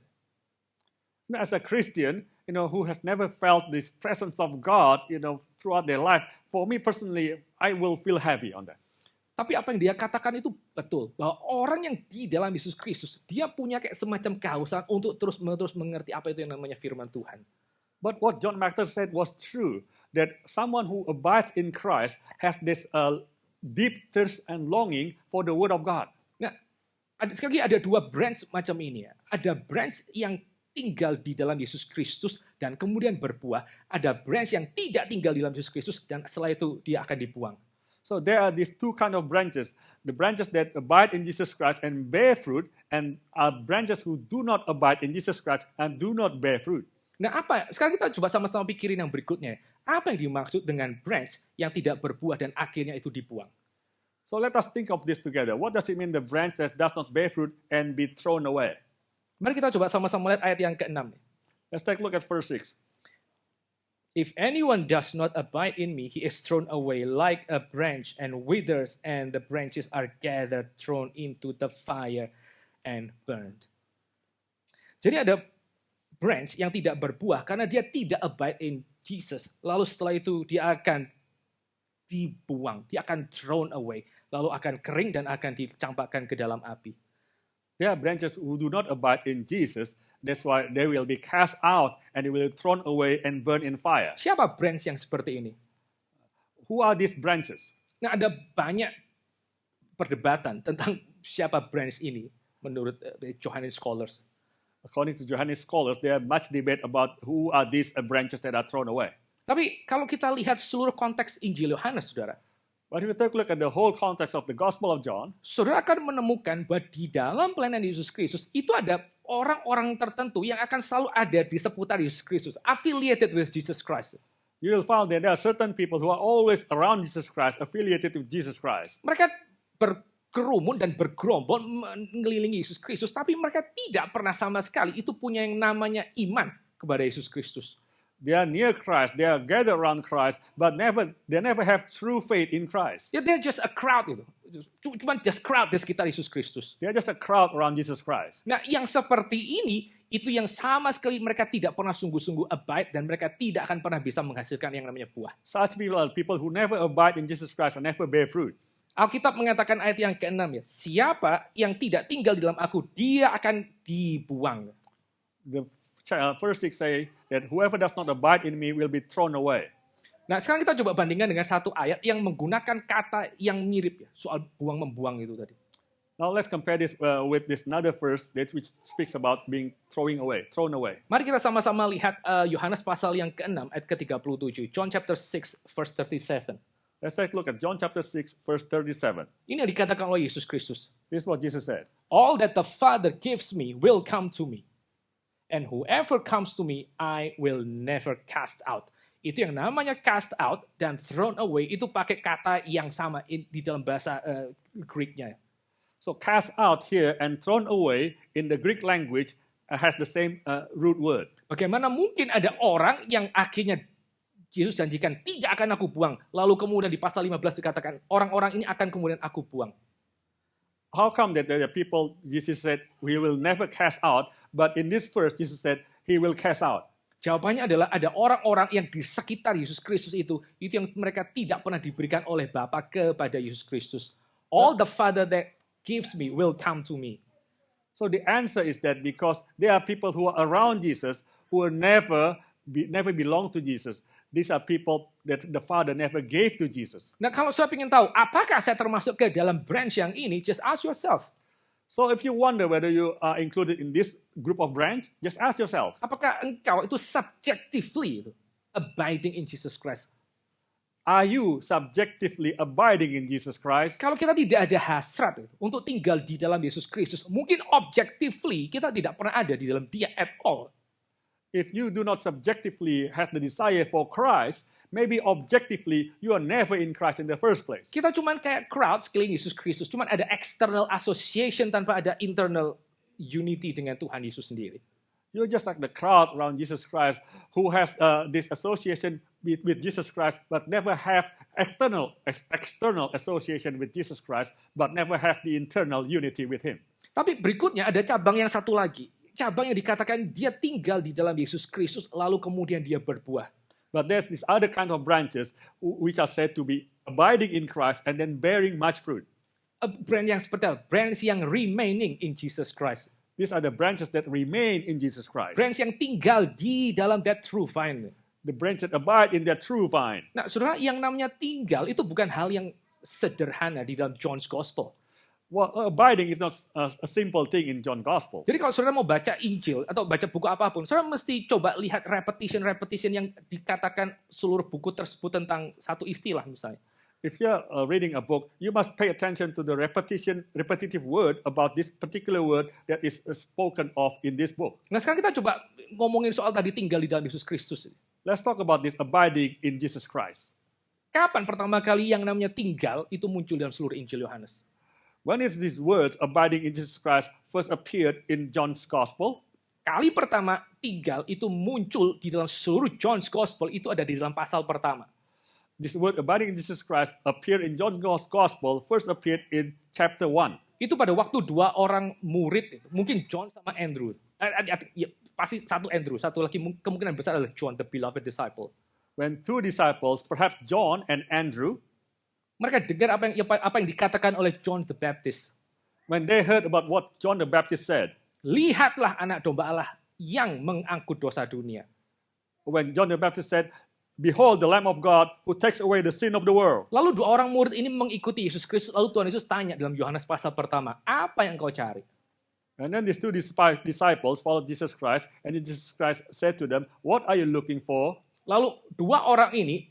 As a Christian, who has never felt this presence of God, throughout their life, for me personally, I will feel heavy on that. Tapi apa yang dia katakan itu betul. Bahwa orang yang di dalam Yesus Kristus, dia punya kayak semacam kehausan untuk terus-menerus mengerti apa itu yang namanya firman Tuhan. But what John MacArthur said was true, that someone who abides in Christ has this deep thirst and longing for the Word of God. Nah, sekali lagi ada dua branch macam ini ya. Ada branch yang tinggal di dalam Yesus Kristus dan kemudian berbuah. Ada branch yang tidak tinggal di dalam Yesus Kristus dan setelah itu dia akan dibuang. So there are these two kind of branches. The branches that abide in Jesus Christ and bear fruit, and are branches who do not abide in Jesus Christ and do not bear fruit. Nah apa? Sekarang kita coba sama-sama pikirin yang berikutnya. Apa yang dimaksud dengan branch yang tidak berbuah dan akhirnya itu dibuang? So let us think of this together. What does it mean the branch that does not bear fruit and be thrown away? Mari kita coba sama-sama lihat ayat yang ke-6. Let's take a look at verse 6. If anyone does not abide in me, he is thrown away like a branch and withers, and the branches are gathered, thrown into the fire, and burned. Jadi ada branch yang tidak berbuah karena dia tidak abide in Jesus. Lalu setelah itu dia akan dibuang, dia akan thrown away, lalu akan kering dan akan dicampakkan ke dalam api. There are branches who do not abide in Jesus. That's why they will be cast out and they will be thrown away and burned in fire. Siapa branch yang seperti ini? Who are these branches? Nah, ada banyak perdebatan tentang siapa branch ini menurut Johannine scholars. According to Johannine scholars, there are much debate about who are these branches that are thrown away. Tapi kalau kita lihat seluruh konteks Injil Yohanes, saudara, But if you take a look at the whole context of the Gospel of John, saudara akan menemukan bahwa di dalam pelayanan Yesus Kristus itu ada orang-orang tertentu yang akan selalu ada di seputar Yesus Kristus, affiliated with Jesus Christ. you will find that there are certain people who are always around Jesus Christ, affiliated with Jesus Christ. Mereka berkerumun dan bergerombol mengelilingi Yesus Kristus, tapi mereka tidak pernah sama sekali itu punya yang namanya iman kepada Yesus Kristus. They are near Christ, they are gathered around Christ, but they never have true faith in Christ. Ya, they're just a crowd itu. Cuma just crowd di sekitar Yesus Kristus. They are just a crowd around Jesus Christ. Nah, yang seperti ini itu yang sama sekali mereka tidak pernah sungguh-sungguh abide dan mereka tidak akan pernah bisa menghasilkan yang namanya buah. Such people are people who never abide in Jesus Christ and never bear fruit. Alkitab mengatakan ayat yang ke-6 ya, siapa yang tidak tinggal di dalam aku, dia akan dibuang. The verse 6 say that whoever does not abide in me will be thrown away. Nah, sekarang kita coba bandingkan dengan satu ayat yang menggunakan kata yang mirip ya, soal buang-membuang itu tadi. Now let's compare this with this another verse that which speaks about being thrown away. Mari kita sama-sama lihat Yohanes pasal yang ke-6 ayat ke-37. John chapter 6 verse 37. Let's take a look at John chapter 6 verse 37. Ini yang dikatakan oleh Yesus Kristus. This is what Jesus said. All that the Father gives me will come to me. And whoever comes to me, I will never cast out. Itu yang namanya cast out dan thrown away, itu pakai kata yang sama di dalam bahasa Greek-nya. So cast out here and thrown away in the Greek language has the same root word. Bagaimana mungkin ada orang yang akhirnya Yesus janjikan, tidak akan aku buang. Lalu kemudian di pasal 15 dikatakan, orang-orang ini akan kemudian aku buang. How come that there are people, Jesus said, we will never cast out, but in this verse, Jesus said, he will cast out. Jawabannya adalah ada orang-orang yang di sekitar Yesus Kristus itu yang mereka tidak pernah diberikan oleh Bapa kepada Yesus Kristus. All the Father that gives me will come to me. So the answer is that because there are people who are around Jesus who will never belong to Jesus. These are people that the Father never gave to Jesus. Nah, kalau saya ingin tahu, apakah saya termasuk ke dalam branch yang ini? Just ask yourself. So if you wonder whether you are included in this group of branch, just ask yourself. Apakah engkau itu subjectively abiding in Jesus Christ? Are you subjectively abiding in Jesus Christ? Kalau kita tidak ada hasrat untuk tinggal di dalam Yesus Kristus, mungkin objectively kita tidak pernah ada di dalam Dia at all. If you do not subjectively have the desire for Christ, maybe objectively you are never in Christ in the first place. Kita cuman kayak crowd sekeliling Yesus Kristus, cuman ada external association tanpa ada internal unity dengan Tuhan Yesus sendiri. You're just like the crowd around Jesus Christ who has this association with Jesus Christ, but never have external association with Jesus Christ, but never have the internal unity with Him. Tapi berikutnya ada cabang yang satu lagi. Cabang yang dikatakan dia tinggal di dalam Yesus Kristus, lalu kemudian dia berbuah. But there's this other kind of branches which are said to be abiding in Christ and then bearing much fruit. Branch yang seperti apa? Branch yang remaining in Jesus Christ. These are the branches that remain in Jesus Christ. Branch yang tinggal di dalam that true vine. The branch that abide in that true vine. Nah, saudara, yang namanya tinggal itu bukan hal yang sederhana di dalam John's Gospel. Well, abiding is not a simple thing in John's Gospel. Jadi kalau saudara mau baca Injil atau baca buku apapun, saudara mesti coba lihat repetition yang dikatakan seluruh buku tersebut tentang satu istilah misalnya. If you're reading a book, you must pay attention to the repetitive word about this particular word that is spoken of in this book. Nah, sekarang kita coba ngomongin soal tadi tinggal di dalam Yesus Kristus. Let's talk about this abiding in Jesus Christ. Kapan pertama kali yang namanya tinggal itu muncul dalam seluruh Injil Yohanes? When is these words abiding in Jesus Christ first appeared in John's Gospel? Kali pertama tinggal itu muncul di dalam seluruh John's Gospel itu ada di dalam pasal pertama. This word abiding in Jesus Christ appeared in John's Gospel, first appeared in chapter 1. Itu pada waktu dua orang murid, mungkin John sama Andrew. Ya, pasti satu Andrew, satu lagi kemungkinan besar adalah John, the beloved disciple. When two disciples, perhaps John and Andrew, mereka dengar apa yang dikatakan oleh John the Baptist. When they heard about what John the Baptist said, lihatlah anak domba Allah yang mengangkut dosa dunia. When John the Baptist said, behold the Lamb of God who takes away the sin of the world. Lalu dua orang murid ini mengikuti Yesus Kristus. Lalu Tuhan Yesus tanya dalam Yohanes pasal pertama, apa yang kau cari? And then these two disciples followed Jesus Christ, and Jesus Christ said to them, what are you looking for? Lalu dua orang ini,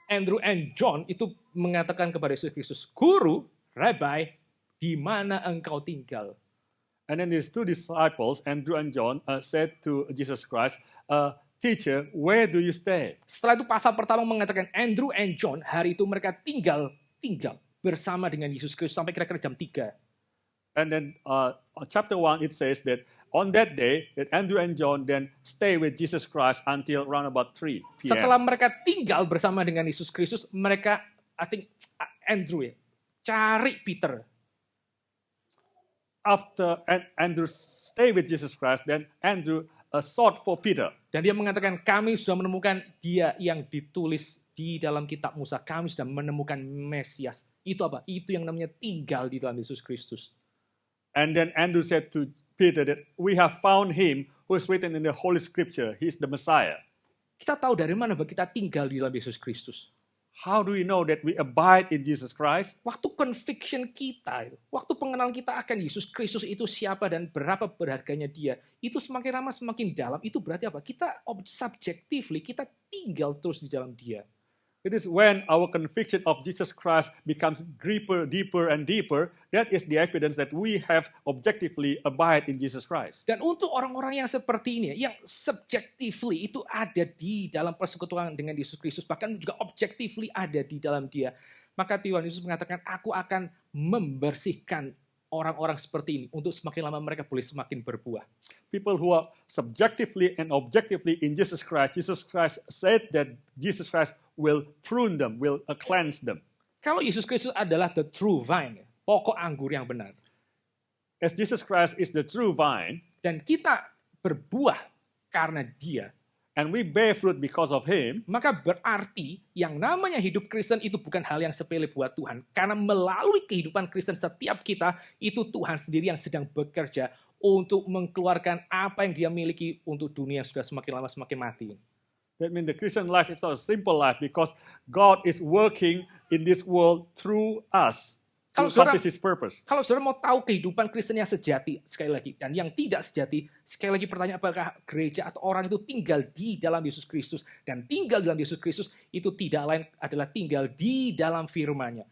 Andrew and John, itu mengatakan kepada Yesus Kristus, Guru, Rabbi, di mana engkau tinggal? And then these two disciples, Andrew and John, said to Jesus Christ, Teacher, where do you stay? Setelah itu pasal pertama mengatakan Andrew and John, hari itu mereka tinggal bersama dengan Yesus Kristus sampai kira-kira jam 3. And then chapter 1 it says that on that day that Andrew and John then stay with Jesus Christ until around about 3 p.m. Setelah mereka tinggal bersama dengan Yesus Kristus, mereka, I think Andrew ya, cari Peter. After Andrew stay with Jesus Christ, then Andrew sought for Peter. Dan dia mengatakan, kami sudah menemukan dia yang ditulis di dalam kitab Musa. Kami sudah menemukan Mesias. Itu apa? Itu yang namanya tinggal di dalam Yesus Kristus. And then Andrew said to Peter that we have found him who is written in the Holy Scripture. He is the Messiah. Kita tahu dari mana bahwa kita tinggal di dalam Yesus Kristus. How do we know that we abide in Jesus Christ? Waktu conviction kita, waktu pengenalan kita akan Yesus Kristus itu siapa dan berapa berharganya dia, itu semakin lama semakin dalam, itu berarti apa? Kita subjectively, kita tinggal terus di dalam dia. It is when our conviction of Jesus Christ becomes deeper and deeper, that is the evidence that we have objectively abide in Jesus Christ. Dan untuk orang-orang yang seperti ini, yang subjectively itu ada di dalam persekutuan dengan Yesus Kristus, bahkan juga objectively ada di dalam dia, maka Tuhan Yesus mengatakan, aku akan membersihkan orang-orang seperti ini untuk semakin lama mereka boleh semakin berbuah. People who are subjectively and objectively in Jesus Christ said that Jesus Christ will prune them, will cleanse them. Kalau Yesus Kristus adalah the true vine, pokok anggur yang benar. As Jesus Christ is the true vine, dan kita berbuah karena dia, and we bear fruit because of him, maka berarti yang namanya hidup Kristen itu bukan hal yang sepele buat Tuhan. Karena melalui kehidupan Kristen setiap kita, itu Tuhan sendiri yang sedang bekerja untuk mengeluarkan apa yang dia miliki untuk dunia yang sudah semakin lama semakin mati. That means the Christian life is not a simple life because God is working in this world through us to accomplish His purpose. Kalau saudara mau tahu kehidupan Kristen yang sejati, sekali lagi, dan yang tidak sejati, sekali lagi pertanyaan, apakah gereja atau orang itu tinggal di dalam Yesus Kristus? Dan tinggal di dalam Yesus Kristus itu tidak lain adalah tinggal di dalam firman-Nya.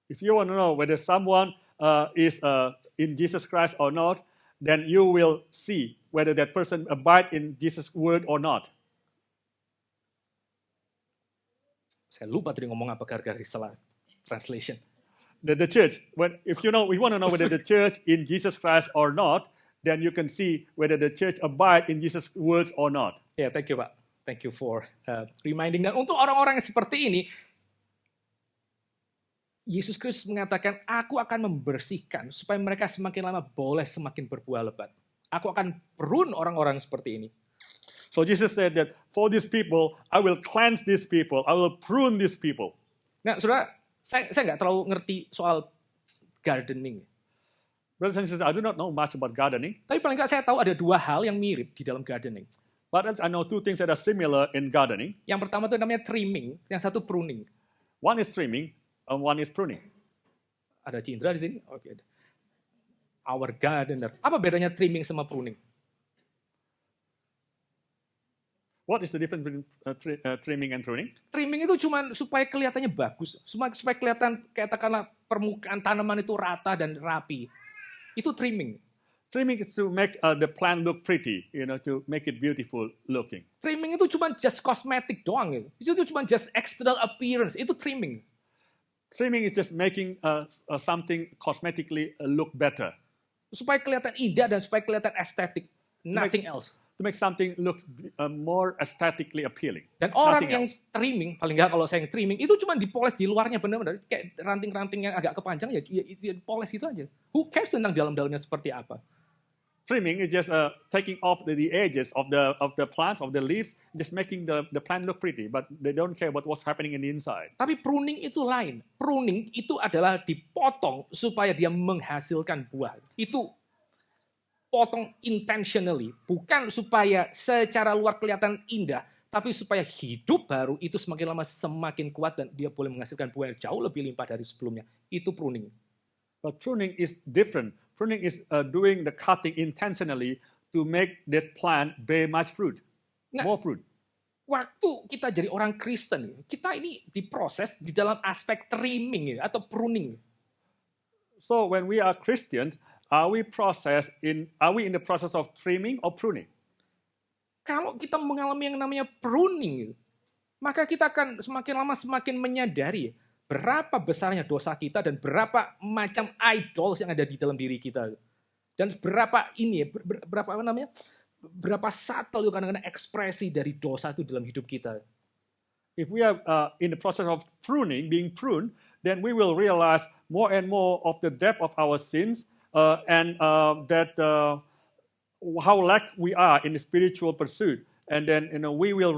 If you want to know whether someone is in Jesus Christ or not, then you will see whether that person abide in Jesus' word or not. Saya lupa tadi ngomong apa gara-gara salah translation. The church, if you want to know whether the church in Jesus Christ or not, then you can see whether the church abide in Jesus' words or not. Ya, thank you Pak. Thank you for reminding. Dan untuk orang-orang yang seperti ini, Yesus Kristus mengatakan, aku akan membersihkan supaya mereka semakin lama boleh semakin berbuah lebat. Aku akan prune orang-orang seperti ini. So Jesus said that for these people, I will cleanse these people, I will prune these people. Nah, saudara, saya nggak terlalu ngerti soal gardening. Brothers and sisters, I do not know much about gardening, Tapi paling nggak saya tahu ada dua hal yang mirip di dalam gardening. but I know two things that are similar in gardening. Yang pertama itu namanya trimming, yang satu pruning. One is trimming, and one is pruning. Ada Cindra di sini? Oke. Our gardener. Apa bedanya trimming sama pruning? What is the difference between trimming and pruning? Trimming itu cuma supaya kelihatannya bagus, supaya kelihatan katakanlah permukaan tanaman itu rata dan rapi. Itu trimming. Trimming is to make the plant look pretty, to make it beautiful looking. Trimming itu cuma just cosmetic doang. Itu cuma just external appearance. Itu trimming. Trimming is just making something cosmetically look better. Supaya kelihatan indah dan supaya kelihatan estetik. Nothing else. To make something look more aesthetically appealing. Dan orang Nothing yang else. trimming, paling nggak kalau saya yang trimming, itu cuma dipoles di luarnya benar-benar. Kayak ranting-ranting yang agak kepanjang, ya dipoles itu aja. Who cares tentang dalam-dalamnya seperti apa? Trimming is just taking off the edges of the plants, of the leaves, just making the plant look pretty, but they don't care about what's happening in the inside. Tapi pruning itu lain. Pruning itu adalah dipotong supaya dia menghasilkan buah. Itu potong intentionally, bukan supaya secara luar kelihatan indah, tapi supaya hidup baru itu semakin lama semakin kuat dan dia boleh menghasilkan buah yang jauh lebih limpah dari sebelumnya. Itu pruning. But pruning is different. Pruning is doing the cutting intentionally to make that plant bear much fruit, Nah, more fruit. Waktu kita jadi orang Kristen, kita ini diproses di dalam aspek trimming atau pruning. So when we are Christians, are we in the process of trimming or pruning? Kalau kita mengalami yang namanya pruning, maka kita akan semakin lama semakin menyadari berapa besarnya dosa kita dan berapa macam idols yang ada di dalam diri kita. Dan berapa berapa subtle kadang-kadang ekspresi dari dosa itu dalam hidup kita. If we are in the process of being pruned, then we will realize more and more of the depth of our sins and that how lack we are in the spiritual pursuit. And then we will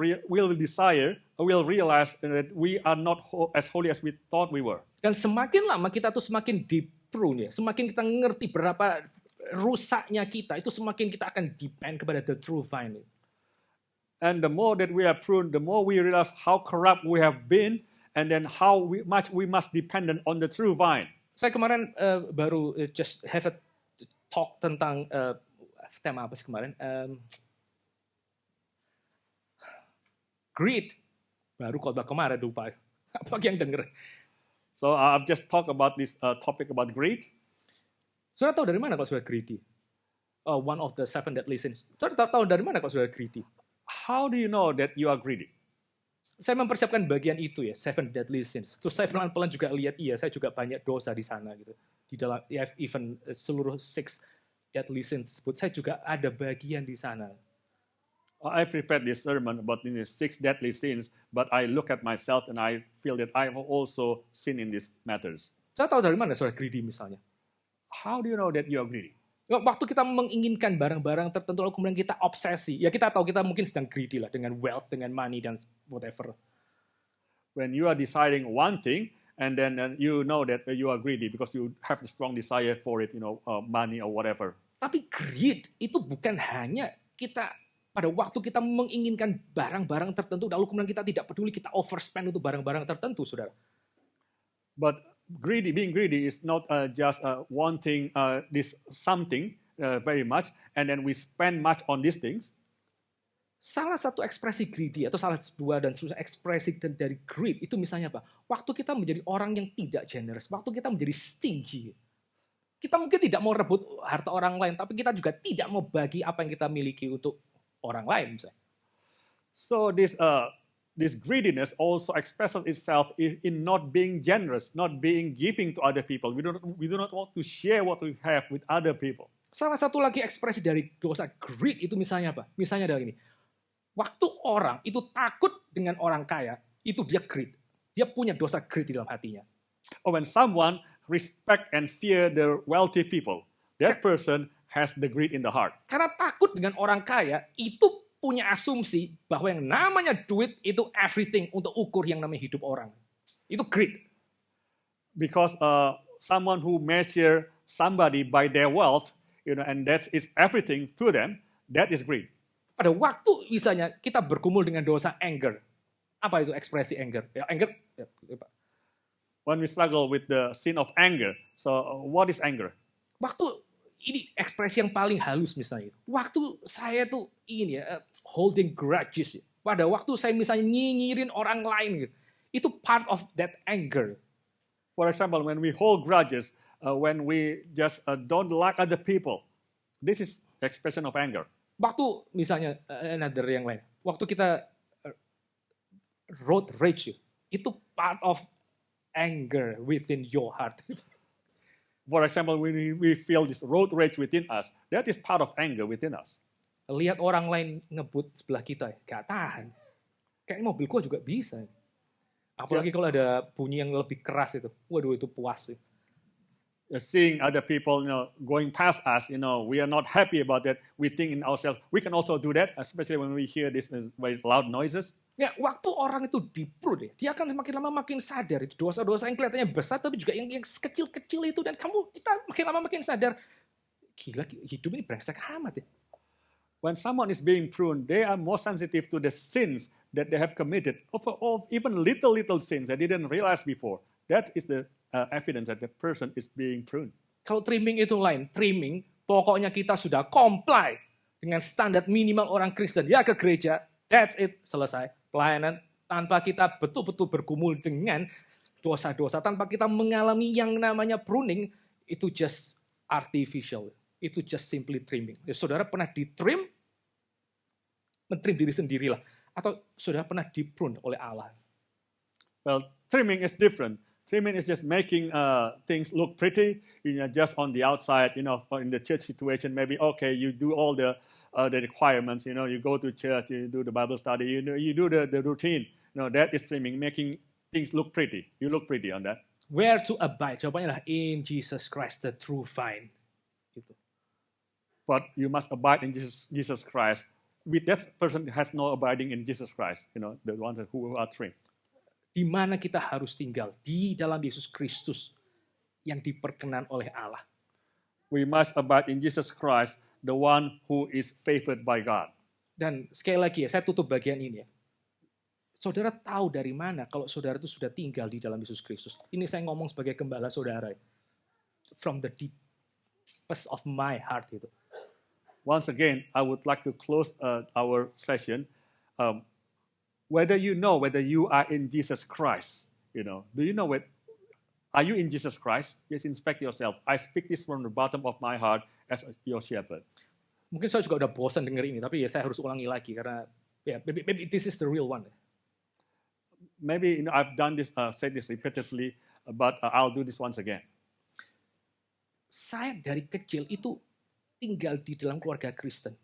realize that we are not as holy as we thought we were. Dan semakin lama kita tuh semakin di-prune ya, semakin kita ngerti berapa rusaknya kita, itu semakin kita akan depend kepada the true vine. And the more that we are pruned, the more we realize how corrupt we have been, and then how much we must depend on the true vine. Saya kemarin baru just have a talk tentang tema apa sih kemarin? Greed. Baru khotbah kemarin lupa. Apa yang denger? So I've just talked about this topic about greed. Saudara tahu dari mana kalau saudara greedy? One of the 7 deadly sins. Saudara tahu dari mana kalau saudara greedy? How do you know that you are greedy? Saya mempersiapkan bagian itu ya, 7 deadly sins. Terus saya pelan-pelan juga lihat, saya juga banyak dosa di sana gitu. Di dalam even seluruh 6 deadly sins, saya juga ada bagian di sana. I prepared this sermon about 6 deadly sins, but I look at myself and I feel that I have also sinned in these matters. Saya tahu dari mana saudara greedy misalnya. How do you know that you are greedy? Waktu kita menginginkan barang-barang tertentu, lalu kemudian kita obsesi, ya kita tahu kita mungkin sedang greedy lah dengan wealth, dengan money, dan whatever. When you are deciding one thing, and then you know that you are greedy because you have the strong desire for it, money or whatever. Tapi greed itu bukan hanya kita pada waktu kita menginginkan barang-barang tertentu, lalu kemudian kita tidak peduli, kita overspend untuk barang-barang tertentu, saudara. But being greedy is not just wanting this something very much, and then we spend much on these things. Salah satu ekspresi greedy atau salah sebuah dan ekspresi dari greed itu misalnya apa? Waktu kita menjadi orang yang tidak generous, waktu kita menjadi stingy. Kita mungkin tidak mau rebut harta orang lain, tapi kita juga tidak mau bagi apa yang kita miliki untuk orang lain misalnya. So this greediness also expresses itself in not being generous, not being giving to other people. We do not want to share what we have with other people. Salah satu lagi ekspresi dari dosa greed itu misalnya apa? Misalnya adalah ini. Waktu orang itu takut dengan orang kaya, itu dia greed. Dia punya dosa greed di dalam hatinya. Or when someone respect and fear the wealthy people, that person has the greed in the heart. Karena takut dengan orang kaya, itu punya asumsi bahwa yang namanya duit itu everything untuk ukur yang namanya hidup orang. Itu greed. Because someone who measure somebody by their wealth, and that is everything to them, that is greed. Pada waktu misalnya kita bergumul dengan dosa anger. Apa itu ekspresi anger? Ya, anger. Ya, Pak. When we struggle with the sin of anger, so what is anger? Waktu ini ekspresi yang paling halus misalnya. Waktu saya tuh ini ya, holding grudges. Pada waktu saya misalnya nyinyirin orang lain gitu. Itu part of that anger. For example, when we hold grudges, when we just don't like other people, this is expression of anger. Waktu misalnya another yang lain. Waktu kita road rage, itu part of anger within your heart. For example, when we feel this road rage within us, that is part of anger within us. Lihat orang lain ngebut sebelah kita, gak tahan. Kayak mobil gua juga bisa. Apalagi kalau ada bunyi yang lebih keras itu. Waduh, itu puas sih. Seeing other people, going past us, we are not happy about that. We think in ourselves, we can also do that, especially when we hear this very loud noises. Ya, waktu orang itu diprune, dia akan semakin lama makin sadar itu dosa-dosa yang kelihatannya besar, tapi juga yang kecil-kecil itu, dan kita makin lama makin sadar, gila, hidup ini brengsek amat ya. When someone is being pruned, they are more sensitive to the sins that they have committed, of even little sins they didn't realize before. That is the evidence that the person is being pruned. Kalau trimming itu lain, trimming, pokoknya kita sudah comply dengan standar minimal orang Kristen, ya ke gereja, that's it, selesai. Pelayanan tanpa kita betul-betul bergumul dengan dosa-dosa, tanpa kita mengalami yang namanya pruning, itu just artificial. Itu just simply trimming. Ya, saudara pernah ditrim, mentrim diri sendirilah. Atau saudara pernah diprune oleh Allah? Well, trimming is different. Trimming is just making things look pretty, just on the outside, in the church situation, maybe, okay, you do all the requirements, you go to church, you do the Bible study, you do the routine. That is trimming, making things look pretty. You look pretty on that. Where to abide? Jawabannya adalah in Jesus Christ, the true vine. Gitu. But you must abide in Jesus Christ. With that person has no abiding in Jesus Christ, the ones who are trimmed. Di mana kita harus tinggal? Di dalam Yesus Kristus yang diperkenan oleh Allah. We must abide in Jesus Christ, the one who is favored by God. Dan sekali lagi ya, saya tutup bagian ini ya. Saudara tahu dari mana kalau saudara itu sudah tinggal di dalam Yesus Kristus? Ini saya ngomong sebagai gembala saudara. From the deepest of my heart itu. Once again, I would like to close our session. Whether you know whether you are in Jesus Christ, do you know are you in Jesus Christ? Just inspect yourself. I speak this from the bottom of my heart as your shepherd. Mungkin saya juga udah bosan denger ini, tapi ya saya harus ulangi lagi karena maybe this is the real one. Maybe I've done this, said this repeatedly, but I'll do this once again. Saya dari kecil itu tinggal di dalam keluarga Kristen.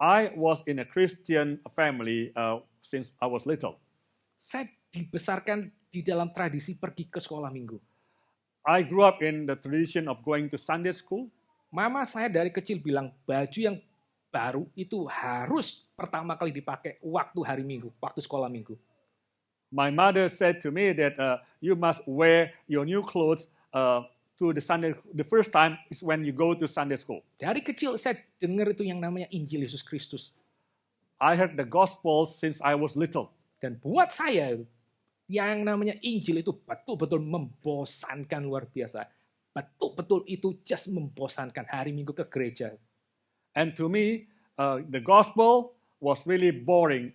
I was in a Christian family since I was little. Saya dibesarkan di dalam tradisi pergi ke sekolah minggu. I grew up in the tradition of going to Sunday school. Mama saya dari kecil bilang baju yang baru itu harus pertama kali dipakai waktu hari Minggu, waktu sekolah Minggu. My mother said to me that you must wear your new clothes to the first time is when you go to Sunday school. Dari kecil saya dengar itu yang namanya Injil Yesus Kristus. I heard the gospel since I was little. Dan buat saya yang namanya Injil itu betul-betul membosankan luar biasa. Betul-betul itu just membosankan hari Minggu ke gereja. And to me, the gospel was really boring.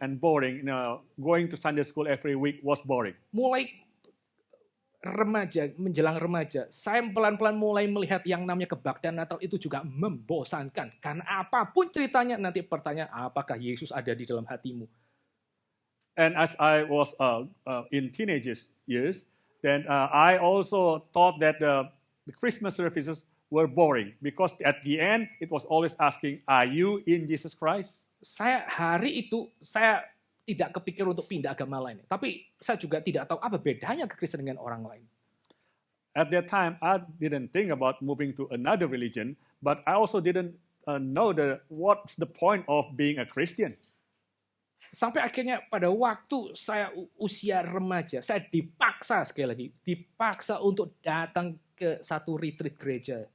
Going to Sunday school every week was boring. Mulai menjelang remaja, saya pelan-pelan mulai melihat yang namanya kebaktian Natal itu juga membosankan. Karena apapun ceritanya, nanti pertanyaan, apakah Yesus ada di dalam hatimu? And as I was in teenage years, then I also thought that the Christmas services were boring. Because at the end, it was always asking, are you in Jesus Christ? Hari itu, saya tidak kepikir untuk pindah agama lain. Tapi saya juga tidak tahu apa bedanya kekristenan dengan orang lain. At that time, I didn't think about moving to another religion, but I also didn't know what's the point of being a Christian. Sampai akhirnya pada waktu saya usia remaja, saya dipaksa sekali lagi, dipaksa untuk datang ke satu retreat gereja.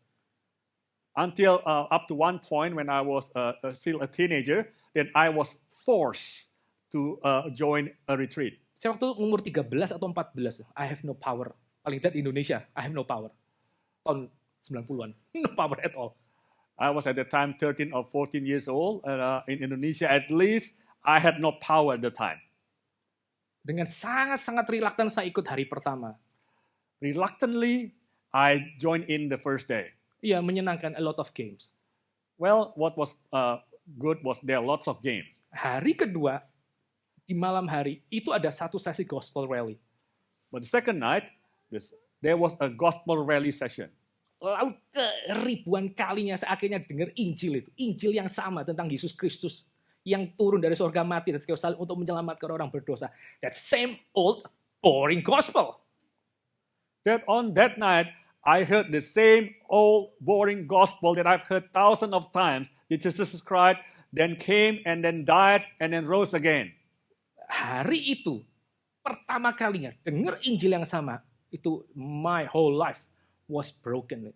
Until up to one point when I was still a teenager, then I was forced to join a retreat. Saya waktu umur 13 atau 14, I have no power. Paling tidak di Indonesia, I have no power. Tahun 90-an, no power at all. I was at the time 13 or 14 years old. In Indonesia, at least, I had no power at the time. Dengan sangat-sangat reluctant saya ikut hari pertama. Reluctantly, I joined in the first day. Iya, menyenangkan, a lot of games. Well, what was good was there are lots of games. Hari kedua, di malam hari, itu ada satu sesi gospel rally. But the second night, there was a gospel rally session. Lalu ribuan kalinya saya akhirnya dengar Injil itu. Injil yang sama tentang Yesus Kristus. Yang turun dari surga mati dan kayu salib untuk menyelamatkan orang berdosa. That same old boring gospel. That on that night, I heard the same old boring gospel that I've heard thousands of times. That Jesus Christ then came and then died and then rose again. Hari itu, pertama kalinya dengar Injil yang sama. Itu my whole life was broken.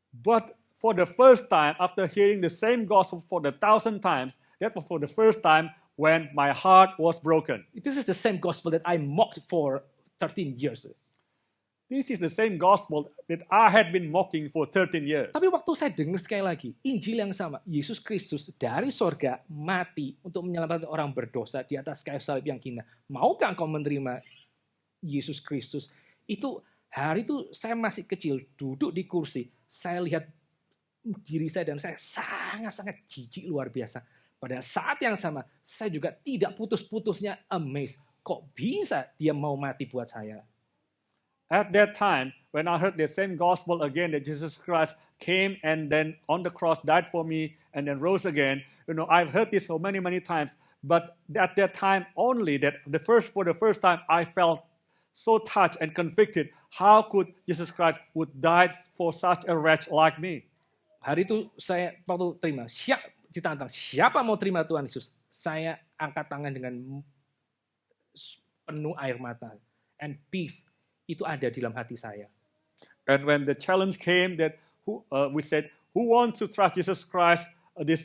But for the first time, after hearing the same gospel for the 1,000 times, that was for the first time when my heart was broken. This is the same gospel that I mocked for 13 years. This is the same gospel that I had been mocking for 13 years. Tapi waktu saya dengar sekali lagi, Injil yang sama, Yesus Kristus dari sorga mati untuk menyelamatkan orang berdosa di atas kayu salib yang hina. Maukah engkau menerima Yesus Kristus? Itu hari itu saya masih kecil, duduk di kursi, saya lihat diri saya dan saya sangat-sangat jijik luar biasa. Pada saat yang sama, saya juga tidak putus-putusnya amazed. Kok bisa dia mau mati buat saya? At that time, when I heard the same gospel again, that Jesus Christ came and then on the cross died for me and then rose again, I've heard this so many times, but at that time only, for the first time, I felt so touched and convicted. How could Jesus Christ would die for such a wretch like me? Hari itu saya waktu terima, ditantang, siapa mau terima Tuhan Yesus? Saya angkat tangan dengan penuh air mata. And peace itu ada di dalam hati saya. And when the challenge came that we said, who wants to trust Jesus Christ this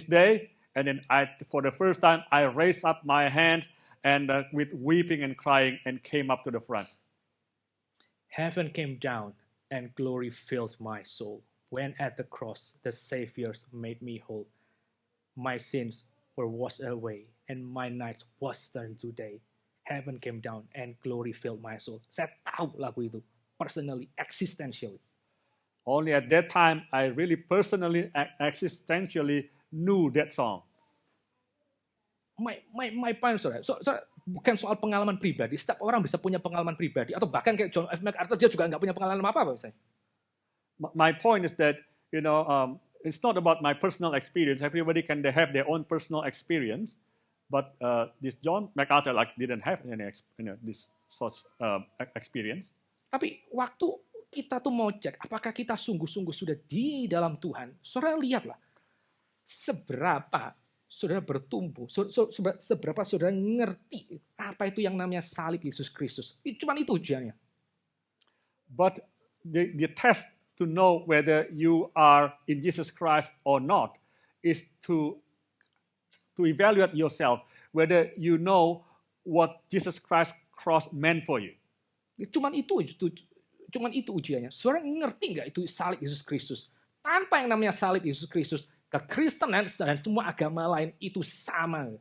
day? And then for the first time, I raised up my hands and with weeping and crying and came up to the front. Heaven came down and glory filled my soul. When at the cross, the Savior made me whole. My sins were washed away and my nights was turned to day. Heaven came down and glory filled my soul. Saya tahu lagu itu, personally, existentially. Only at that time, I really personally, existentially knew that song. My point, bukan soal pengalaman pribadi. Setiap orang bisa punya pengalaman pribadi. Atau bahkan kayak John F. MacArthur, dia juga nggak punya pengalaman apa-apa. My point is that, it's not about my personal experience. Everybody can have their own personal experience. But this John MacArthur didn't have any this such experience. Tapi waktu kita tuh mau cek apakah kita sungguh-sungguh sudah di dalam Tuhan, saudara lihatlah seberapa saudara bertumbuh, seberapa saudara ngerti apa itu yang namanya salib Yesus Kristus. Cuma itu ujiannya. But the test to know whether you are in Jesus Christ or not is to evaluate yourself, whether you know what Jesus Christ's cross meant for you. Cuman itu ujiannya. Saudara ngerti nggak itu salib Yesus Kristus? Tanpa yang namanya salib Yesus Kristus, kekristenan dan semua agama lain itu sama.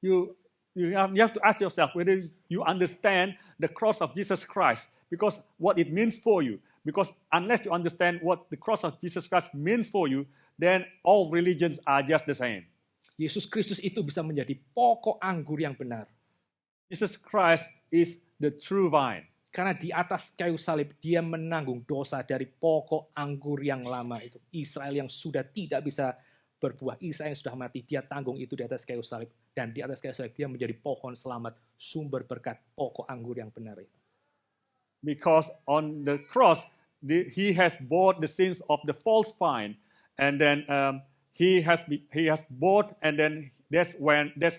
You have to ask yourself whether you understand the cross of Jesus Christ, because what it means for you. Because unless you understand what the cross of Jesus Christ means for you, then all religions are just the same. Yesus Kristus itu bisa menjadi pokok anggur yang benar. Jesus Christ is the true vine. Karena di atas kayu salib, dia menanggung dosa dari pokok anggur yang lama itu. Israel yang sudah tidak bisa berbuah, Israel yang sudah mati, dia tanggung itu di atas kayu salib. Dan di atas kayu salib, dia menjadi pohon selamat, sumber berkat, pokok anggur yang benar itu. Because on the cross, he has bore the sins of the false vine, and then he has both, and then that's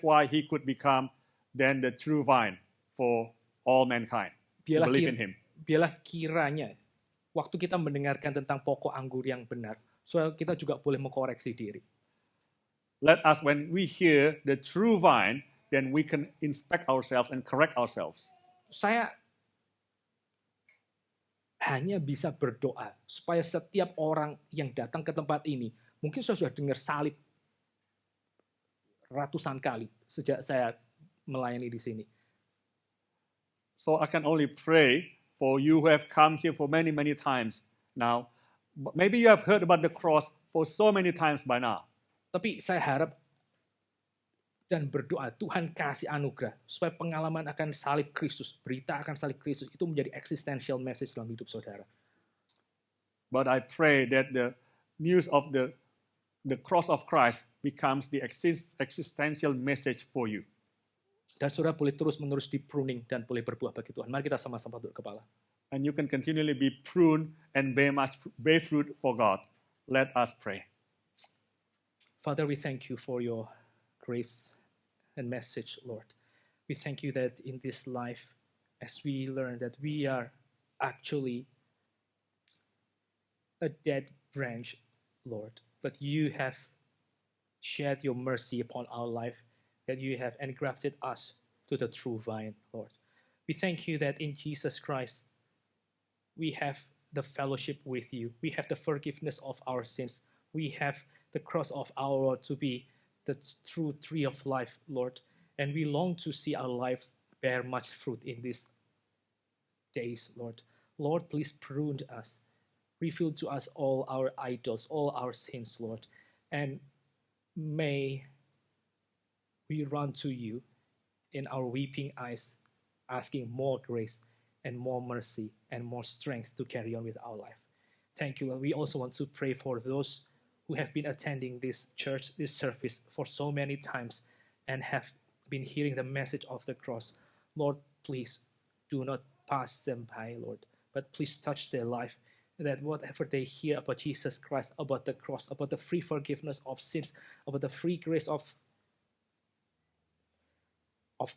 why he could become then the true vine for all mankind who believe in him. Biarlah kiranya waktu kita mendengarkan tentang pokok anggur yang benar, supaya kita juga boleh mengkoreksi diri. Let us, when we hear the true vine, then we can inspect ourselves and correct ourselves. Saya hanya bisa berdoa supaya setiap orang yang datang ke tempat ini, mungkin saya sudah dengar salib ratusan kali sejak saya melayani di sini. So I can only pray for you who have come here for many, many times now. Maybe you have heard about the cross for so many times by now. Tapi saya harap dan berdoa Tuhan kasih anugerah supaya pengalaman akan salib Kristus, berita akan salib Kristus itu menjadi existential message dalam hidup saudara. But I pray that the news of the cross of Christ becomes the existential message for you. Dan saudara boleh terus-menerus di pruning dan boleh berbuah bagi Tuhan. Mari kita sama-sama tunduk kepala. And you can continually be pruned and bear fruit for God. Let us pray. Father, we thank you for your grace and message, Lord. We thank you that in this life, as we learn that we are actually a dead branch, Lord, but you have shed your mercy upon our life, that you have engrafted us to the true vine, Lord. We thank you that in Jesus Christ, we have the fellowship with you. We have the forgiveness of our sins. We have the cross of our Lord to be the true tree of life, Lord. And we long to see our lives bear much fruit in these days, Lord. Lord, please prune us. Reveal to us all our idols, all our sins, Lord. And may we run to you in our weeping eyes, asking more grace and more mercy and more strength to carry on with our life. Thank you, Lord. We also want to pray for those who have been attending this church, this service for so many times and have been hearing the message of the cross. Lord, please do not pass them by, Lord, but please touch their life, that whatever they hear about Jesus Christ, about the cross, about the free forgiveness of sins, about the free grace of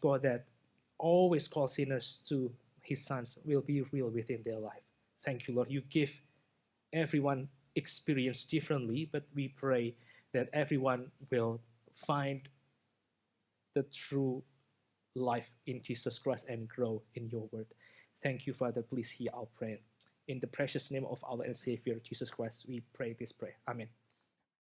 God that always calls sinners to his sons will be real within their life. Thank you, Lord. You give everyone experience differently, but we pray that everyone will find the true life in Jesus Christ and grow in your word. Thank you, Father. Please hear our prayer. In the precious name of our Lord and Savior, Jesus Christ, we pray this prayer. Amen.